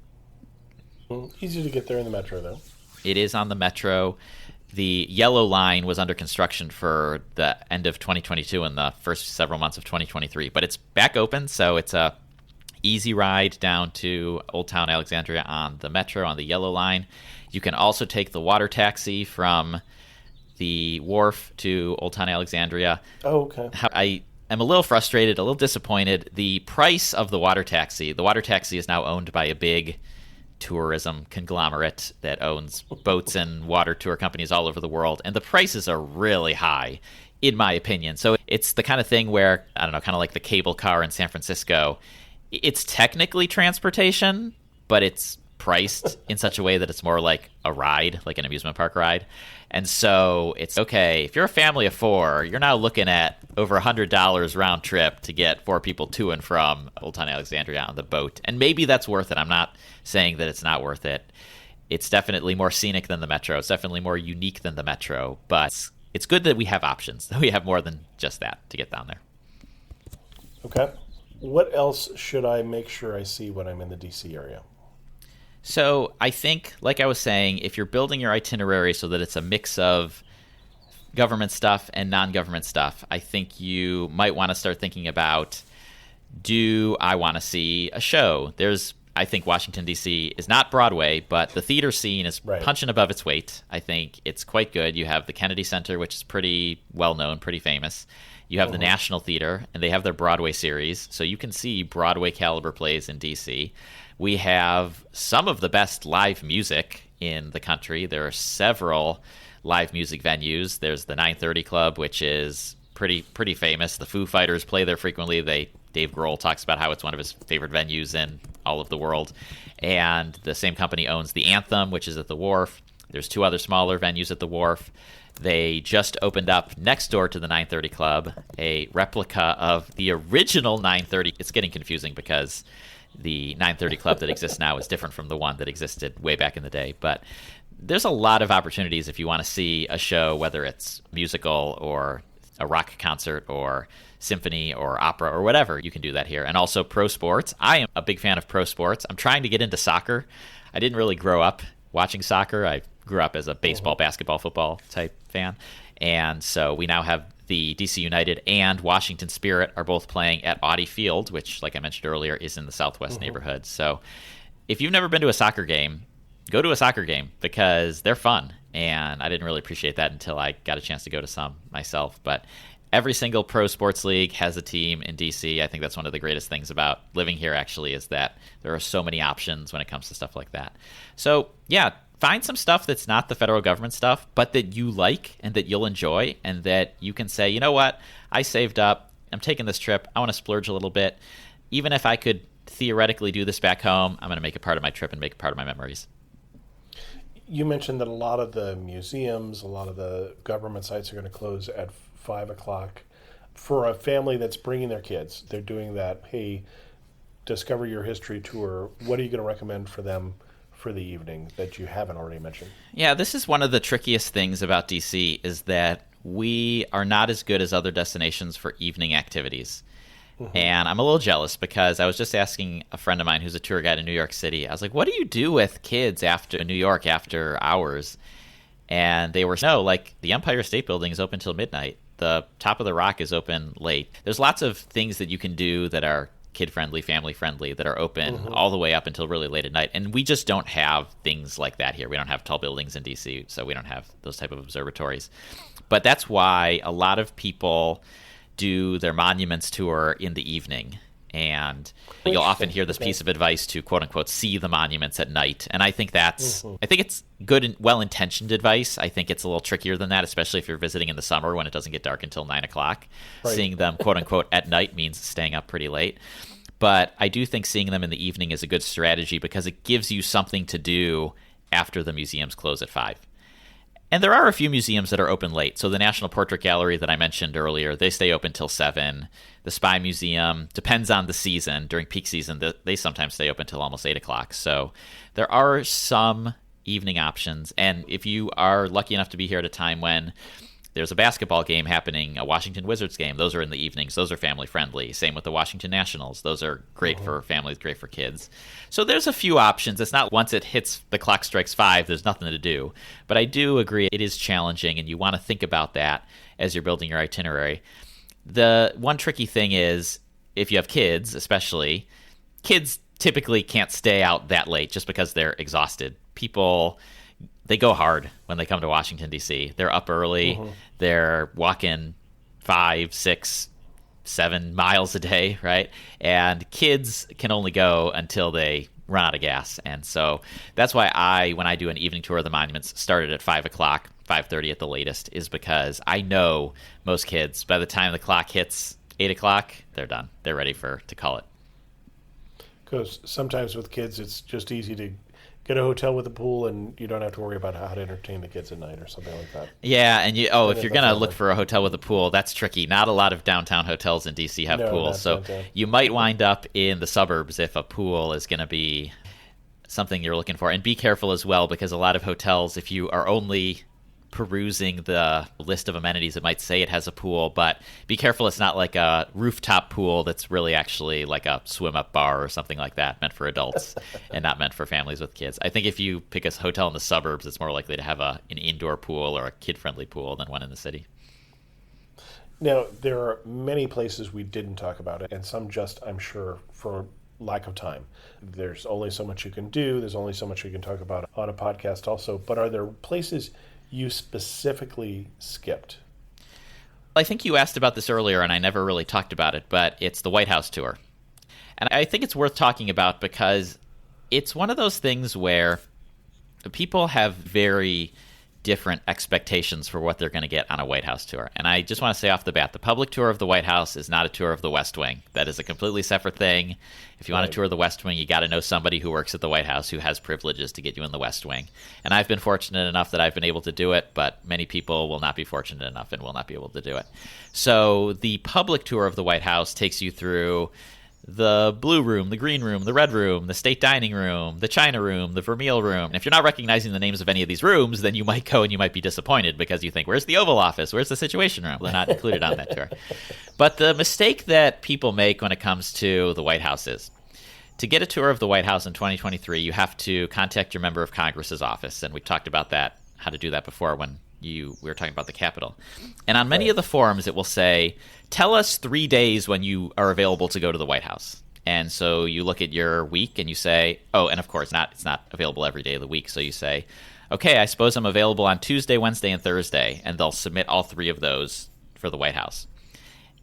Easy to get there in the metro, though. It is on the metro. The yellow line was under construction for the end of 2022 and the first several months of 2023, but it's back open, so it's a easy ride down to Old Town Alexandria on the metro, on the yellow line. You can also take the water taxi from the wharf to Old Town Alexandria. Oh, okay. I am a little frustrated, a little disappointed. The price of the water taxi is now owned by a big tourism conglomerate that owns boats and water tour companies all over the world, and the prices are really high, in my opinion. So it's the kind of thing where, I don't know, kind of like the cable car in San Francisco. It's technically transportation, but it's priced in such a way that it's more like a ride, like an amusement park ride. And so it's okay, if you're a family of 4, you're now looking at over $100 round trip to get 4 people to and from Old Town Alexandria on the boat. And maybe that's worth it. I'm not saying that it's not worth it. It's definitely more scenic than the metro. It's definitely more unique than the metro. But it's good that we have options, that we have more than just that to get down there. Okay. What else should I make sure I see when I'm in the D.C. area? So I think, like I was saying, if you're building your itinerary so that it's a mix of government stuff and non-government stuff, I think you might want to start thinking about, do I want to see a show? I think Washington, D.C. is not Broadway, but the theater scene is punching above its weight. I think it's quite good. You have the Kennedy Center, which is pretty well-known, pretty famous. You have the National Theater, and they have their Broadway series, so you can see Broadway caliber plays in D.C. We have some of the best live music in the country. There are several live music venues. There's the 930 Club, which is pretty famous. The Foo Fighters play there frequently. Dave Grohl talks about how it's one of his favorite venues in all of the world. And the same company owns the Anthem, which is at the Wharf. There's 2 other smaller venues at the Wharf. They just opened up next door to the 930 Club a replica of the original 930. It's getting confusing because the 930 Club that exists now is different from the one that existed way back in the day. But there's a lot of opportunities if you want to see a show, whether it's musical or a rock concert or symphony or opera or whatever. You can do that here. And also pro sports. I am a big fan of pro sports. I'm trying to get into soccer. I didn't really grow up watching soccer. I grew up as a baseball, basketball, football type fan. And so we now have the DC United and Washington Spirit are both playing at Audi Field, which, like I mentioned earlier, is in the Southwest neighborhood. So if you've never been to a soccer game, go to a soccer game because they're fun. And I didn't really appreciate that until I got a chance to go to some myself. But Every single pro sports league has a team in DC. I think that's one of the greatest things about living here, actually, is that there are so many options when it comes to stuff like that. So, yeah, find some stuff that's not the federal government stuff, but that you like and that you'll enjoy, and that you can say, you know what, I saved up, I'm taking this trip, I want to splurge a little bit. Even if I could theoretically do this back home, I'm going to make it part of my trip and make it part of my memories. You mentioned that a lot of the museums, a lot of the government sites are going to close at 5 o'clock. For a family that's bringing their kids, they're doing that, hey, Discover Your History tour. What are you going to recommend for them for the evening that you haven't already mentioned? Yeah, this is one of the trickiest things about DC, is that we are not as good as other destinations for evening activities. Mm-hmm. And I'm a little jealous because I was just asking a friend of mine who's a tour guide in New York City. I was like, what do you do with kids after New York after hours? And they were, no, like the Empire State Building is open till midnight. The Top of the Rock is open late. There's lots of things that you can do that are kid-friendly, family-friendly, that are open all the way up until really late at night. And we just don't have things like that here. We don't have tall buildings in D.C., so we don't have those type of observatories. But that's why a lot of people do their monuments tour in the evening. And you'll often hear this piece of advice to, quote unquote, see the monuments at night. And I think that's, I think it's good and well-intentioned advice. I think it's a little trickier than that, especially if you're visiting in the summer when it doesn't get dark until 9 o'clock. Right. Seeing them, quote unquote, at night means staying up pretty late. But I do think seeing them in the evening is a good strategy because it gives you something to do after the museums close at 5. And there are a few museums that are open late. So the National Portrait Gallery that I mentioned earlier, they stay open till 7. The Spy Museum, depends on the season. During peak season, they sometimes stay open till almost 8 o'clock. So there are some evening options. And if you are lucky enough to be here at a time when there's a basketball game happening, a Washington Wizards game, those are in the evenings. Those are family-friendly. Same with the Washington Nationals. Those are great for families, great for kids. So there's a few options. It's not once it hits, the clock strikes 5, there's nothing to do. But I do agree it is challenging, and you want to think about that as you're building your itinerary. The one tricky thing is, if you have kids especially, kids typically can't stay out that late just because they're exhausted. People, they go hard when they come to Washington, D.C. They're up early. They're walking 5, 6, 7 miles a day, right? And kids can only go until they run out of gas. And so that's why when I do an evening tour of the monuments, started at 5 o'clock, 5:30 at the latest, is because I know most kids, by the time the clock hits 8 o'clock, they're done. They're ready to call it. Because sometimes with kids, it's just easy to get a hotel with a pool, and you don't have to worry about how to entertain the kids at night or something like that. Yeah, and if you're going to look for a hotel with a pool, that's tricky. Not a lot of downtown hotels in D.C. have pools, so downtown. You might wind up in the suburbs if a pool is going to be something you're looking for. And be careful as well, because a lot of hotels, if you are only perusing the list of amenities, it might say it has a pool, but be careful it's not like a rooftop pool that's really actually like a swim-up bar or something like that, meant for adults and not meant for families with kids. I think if you pick a hotel in the suburbs, it's more likely to have an indoor pool or a kid-friendly pool than one in the city. Now, there are many places we didn't talk about it, and some just, I'm sure, for lack of time. There's only so much you can do. There's only so much you can talk about on a podcast also. But are there places you specifically skipped? I think you asked about this earlier, and I never really talked about it, but it's the White House tour. And I think it's worth talking about because it's one of those things where people have very different expectations for what they're going to get on a White House tour. And I just want to say off the bat, the public tour of the White House is not a tour of the West Wing. That is a completely separate thing. If you want to tour the West Wing, you got to know somebody who works at the White House who has privileges to get you in the West Wing. And I've been fortunate enough that I've been able to do it, but many people will not be fortunate enough and will not be able to do it. So the public tour of the White House takes you through the blue room, the green room, the red room, the state dining room, the China room, the Vermeil room. And if you're not recognizing the names of any of these rooms, then you might go and you might be disappointed because you think, where's the Oval Office? Where's the Situation Room? They're not included on that tour. But the mistake that people make when it comes to the White House is, to get a tour of the White House in 2023, you have to contact your member of Congress's office. And we talked about that, how to do that before when we were talking about the Capitol. And on many of the forums, it will say, tell us 3 days when you are available to go to the White House. And so you look at your week and you say, oh, and of course, it's not available every day of the week. So you say, okay, I suppose I'm available on Tuesday, Wednesday, and Thursday. And they'll submit all 3 of those for the White House.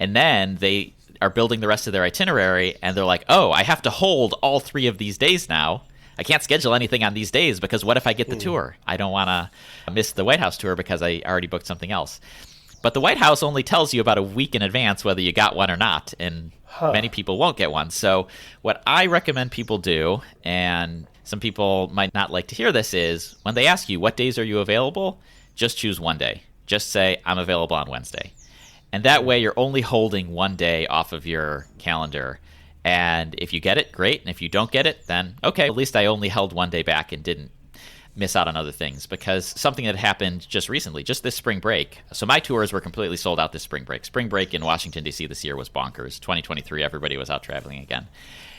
And then they are building the rest of their itinerary, and they're like, oh, I have to hold all 3 of these days now. I can't schedule anything on these days because what if I get the tour? I don't want to miss the White House tour because I already booked something else. But the White House only tells you about a week in advance whether you got one or not, and many people won't get one. So what I recommend people do, and some people might not like to hear this, is when they ask you what days are you available, just choose one day. Just say, I'm available on Wednesday. And that way you're only holding one day off of your calendar. And if you get it, great. And if you don't get it, then okay, at least I only held one day back and didn't miss out on other things. Because something that happened just recently, just this spring break. So my tours were completely sold out this spring break. Spring break in Washington, D.C. this year was bonkers. 2023, everybody was out traveling again.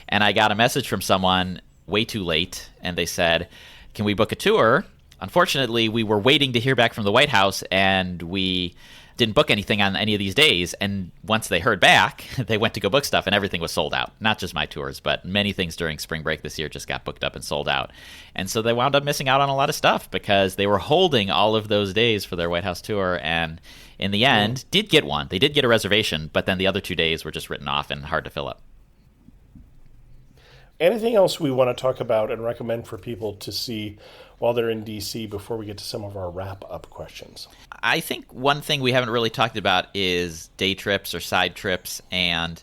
And I got a message from someone way too late, and they said, can we book a tour? Unfortunately, we were waiting to hear back from the White House, and we didn't book anything on any of these days. And once they heard back, they went to go book stuff, and everything was sold out. Not just my tours, but many things during spring break this year just got booked up and sold out. And so they wound up missing out on a lot of stuff because they were holding all of those days for their White House tour, and in the end, did get one. They did get a reservation, but then the other 2 days were just written off and hard to fill up. Anything else we want to talk about and recommend for people to see while they're in D.C. before we get to some of our wrap-up questions? I think one thing we haven't really talked about is day trips or side trips, and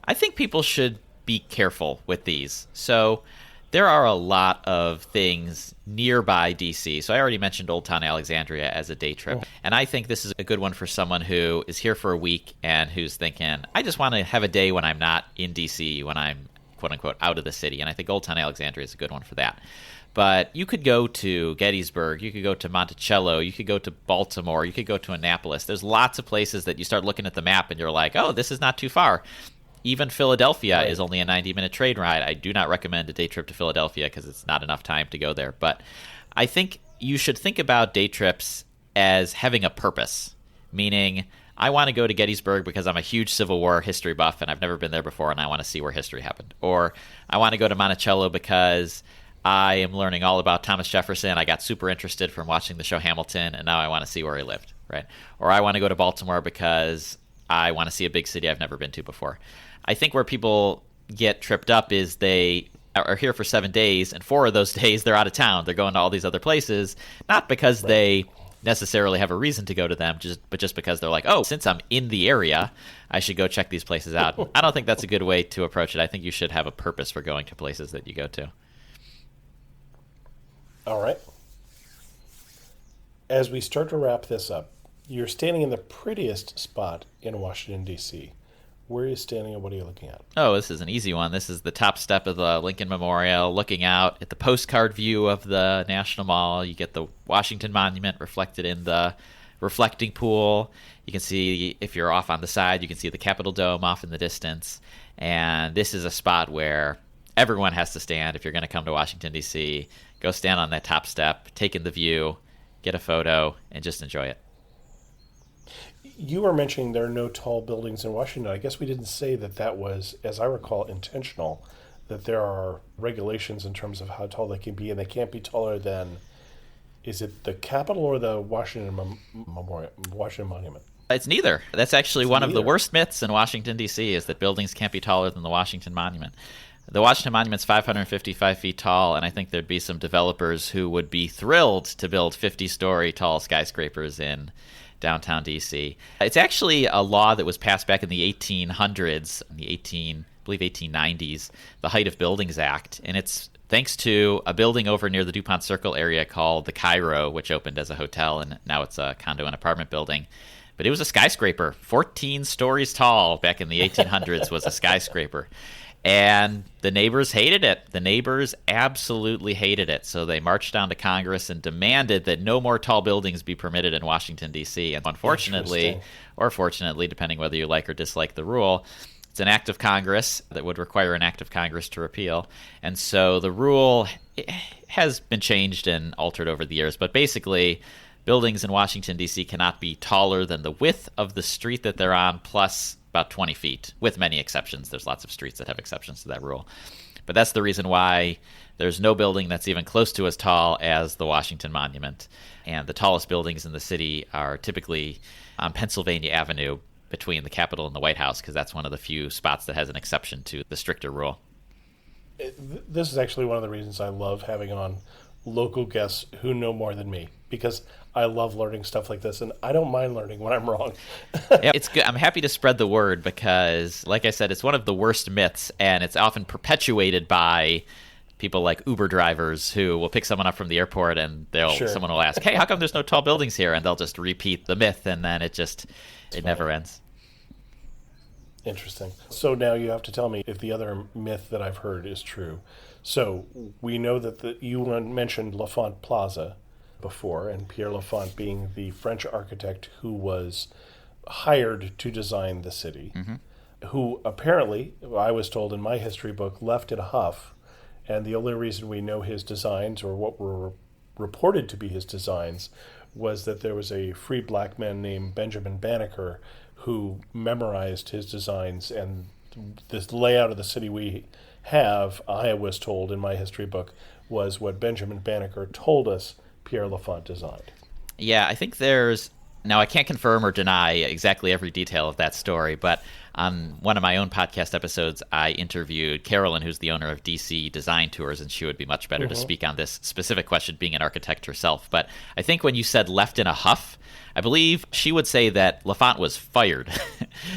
I think people should be careful with these. So there are a lot of things nearby D.C. So I already mentioned Old Town Alexandria as a day trip, and I think this is a good one for someone who is here for a week and who's thinking, I just want to have a day when I'm not in D.C., when I'm quote-unquote out of the city, and I think Old Town Alexandria is a good one for that. But you could go to Gettysburg, you could go to Monticello, you could go to Baltimore, you could go to Annapolis. There's lots of places that you start looking at the map and you're like, oh, this is not too far. Even Philadelphia is only a 90-minute train ride. I do not recommend a day trip to Philadelphia because it's not enough time to go there. But I think you should think about day trips as having a purpose, meaning I want to go to Gettysburg because I'm a huge Civil War history buff and I've never been there before and I want to see where history happened. Or I want to go to Monticello because I am learning all about Thomas Jefferson. I got super interested from watching the show Hamilton, and now I want to see where he lived, right? Or I want to go to Baltimore because I want to see a big city I've never been to before. I think where people get tripped up is they are here for 7 days, and 4 of those days they're out of town. They're going to all these other places, not because they necessarily have a reason to go to them, but just because they're like, oh, since I'm in the area, I should go check these places out. I don't think that's a good way to approach it. I think you should have a purpose for going to places that you go to. All right. As we start to wrap this up, you're standing in the prettiest spot in Washington, D.C. Where are you standing and what are you looking at? Oh, this is an easy one. This is the top step of the Lincoln Memorial, looking out at the postcard view of the National Mall. You get the Washington Monument reflected in the reflecting pool. You can see, if you're off on the side, you can see the Capitol Dome off in the distance. And this is a spot where everyone has to stand. If you're going to come to Washington, D.C., go stand on that top step, take in the view, get a photo, and just enjoy it. You were mentioning there are no tall buildings in Washington. I guess we didn't say that was, as I recall, intentional, that there are regulations in terms of how tall they can be, and they can't be taller than, is it the Capitol or the Washington Monument? It's neither. That's actually one of the worst myths in Washington, D.C., is that buildings can't be taller than the Washington Monument. The Washington Monument's 555 feet tall, and I think there'd be some developers who would be thrilled to build 50-story tall skyscrapers in downtown D.C. It's actually a law that was passed back in the 1800s, I believe 1890s, the Height of Buildings Act, and it's thanks to a building over near the DuPont Circle area called the Cairo, which opened as a hotel, and now it's a condo and apartment building. But it was a skyscraper, 14 stories tall back in the 1800s was a skyscraper. And the neighbors hated it. The neighbors absolutely hated it. So they marched down to Congress and demanded that no more tall buildings be permitted in Washington, D.C. And unfortunately, or fortunately, depending whether you like or dislike the rule, it's an act of Congress that would require an act of Congress to repeal. And so the rule has been changed and altered over the years. But basically, buildings in Washington, D.C. cannot be taller than the width of the street that they're on plus about 20 feet, with many exceptions. There's lots of streets that have exceptions to that rule. But that's the reason why there's no building that's even close to as tall as the Washington Monument. And the tallest buildings in the city are typically on Pennsylvania Avenue, between the Capitol and the White House, because that's one of the few spots that has an exception to the stricter rule. This is actually one of the reasons I love having on local guests who know more than me, because I love learning stuff like this, and I don't mind learning when I'm wrong. Yeah, it's good. I'm happy to spread the word because, like I said, it's one of the worst myths, and it's often perpetuated by people like Uber drivers who will pick someone up from the airport, and someone will ask, "Hey, how come there's no tall buildings here?" And they'll just repeat the myth, and then it never ends. Interesting. So now you have to tell me if the other myth that I've heard is true. So we know that you mentioned L'Enfant Plaza before, and Pierre L'Enfant being the French architect who was hired to design the city, who apparently, I was told in my history book, left in a huff. And the only reason we know his designs, or what were reported to be his designs, was that there was a free black man named Benjamin Banneker who memorized his designs, and this layout of the city we have, I was told in my history book, was what Benjamin Banneker told us Pierre L'Enfant designed. Yeah, I think now I can't confirm or deny exactly every detail of that story, but on one of my own podcast episodes, I interviewed Carolyn, who's the owner of DC Design Tours, and she would be much better to speak on this specific question, being an architect herself. But I think when you said left in a huff, I believe she would say that L'Enfant was fired.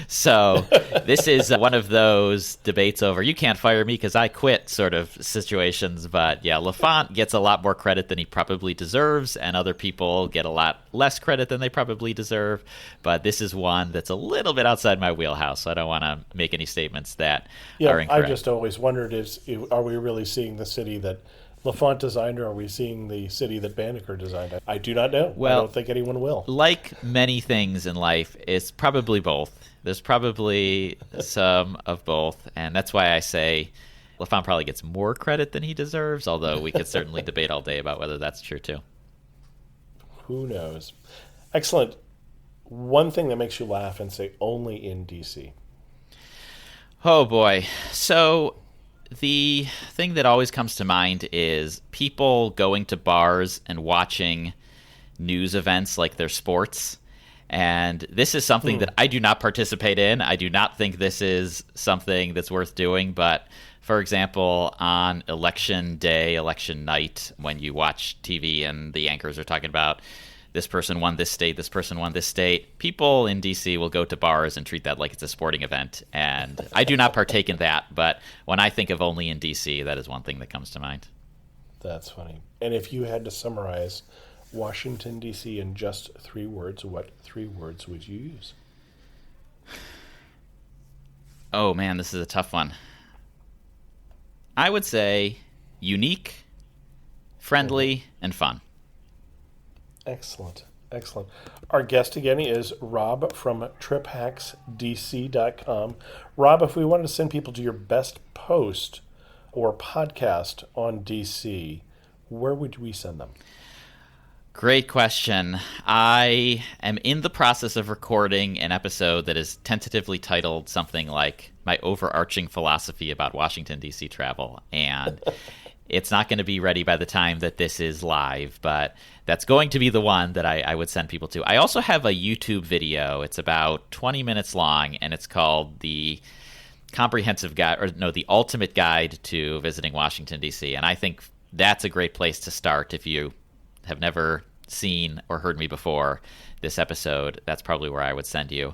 So this is one of those debates over, you can't fire me because I quit sort of situations. But yeah, L'Enfant gets a lot more credit than he probably deserves, and other people get a lot less credit than they probably deserve. But this is one that's a little bit outside my wheelhouse, so I don't want to make any statements that are incorrect. I just always wondered, are we really seeing the city that L'Enfant designed, or are we seeing the city that Banneker designed? I do not know. Well, I don't think anyone will. Like many things in life, it's probably both. There's probably some of both, and that's why I say L'Enfant probably gets more credit than he deserves, although we could certainly debate all day about whether that's true too. Who knows? Excellent. One thing that makes you laugh and say only in D.C. Oh boy. So the thing that always comes to mind is people going to bars and watching news events like they're sports. And this is something that I do not participate in. I do not think this is something that's worth doing. But for example, on election day, election night, when you watch TV and the anchors are talking about this person won this state, this person won this state, people in D.C. will go to bars and treat that like it's a sporting event. And I do not partake in that. But when I think of only in D.C., that is one thing that comes to mind. That's funny. And if you had to summarize Washington, D.C. in just 3 words, what 3 words would you use? Oh, man, this is a tough one. I would say unique, friendly, and fun. Excellent. Excellent. Our guest again is Rob from triphacksdc.com. Rob, if we wanted to send people to your best post or podcast on DC, where would we send them? Great question. I am in the process of recording an episode that is tentatively titled something like My Overarching Philosophy About Washington, D.C. Travel. And it's not going to be ready by the time that this is live, but that's going to be the one that I would send people to. I also have a YouTube video. It's about 20 minutes long, and it's called The Ultimate Guide to Visiting Washington, D.C. And I think that's a great place to start if you have never seen or heard me before this episode. That's probably where I would send you.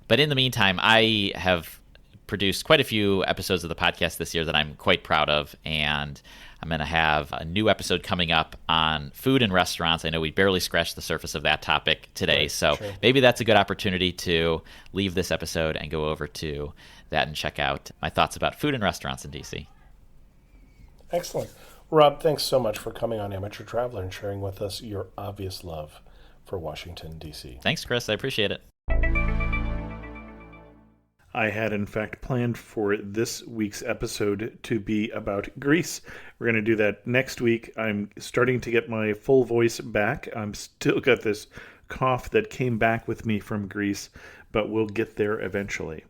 But in the meantime, I have produced quite a few episodes of the podcast this year that I'm quite proud of, and I'm going to have a new episode coming up on food and restaurants. I know we barely scratched the surface of that topic today, right, so sure. Maybe that's a good opportunity to leave this episode and go over to that and check out my thoughts about food and restaurants in DC. Excellent. Rob, thanks so much for coming on Amateur Traveler and sharing with us your obvious love for Washington, D.C. Thanks, Chris. I appreciate it. I had, in fact, planned for this week's episode to be about Greece. We're going to do that next week. I'm starting to get my full voice back. I'm still got this cough that came back with me from Greece, but we'll get there eventually.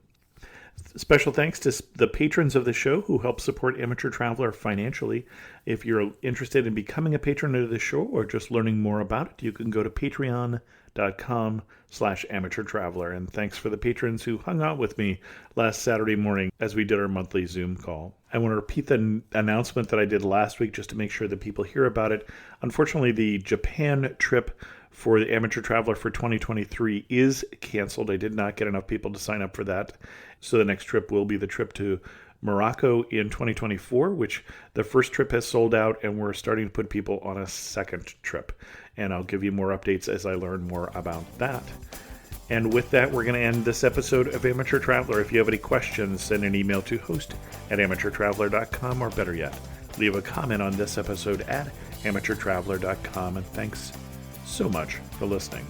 Special thanks to the patrons of the show who help support Amateur Traveler financially. If you're interested in becoming a patron of the show or just learning more about it, you can go to patreon.com/ATT patreon.com/amateur traveler. And thanks for the patrons who hung out with me last Saturday morning as we did our monthly Zoom call. I want to repeat the announcement that I did last week just to make sure that people hear about it. Unfortunately, the Japan trip for the Amateur Traveler for 2023 is canceled. I did not get enough people to sign up for that. So the next trip will be the trip to Morocco in 2024, which the first trip has sold out, and we're starting to put people on a second trip. And I'll give you more updates as I learn more about that. And with that, we're going to end this episode of Amateur Traveler. If you have any questions, send an email to host@amateurtraveler.com, or better yet, leave a comment on this episode at amateurtraveler.com. And thanks so much for listening.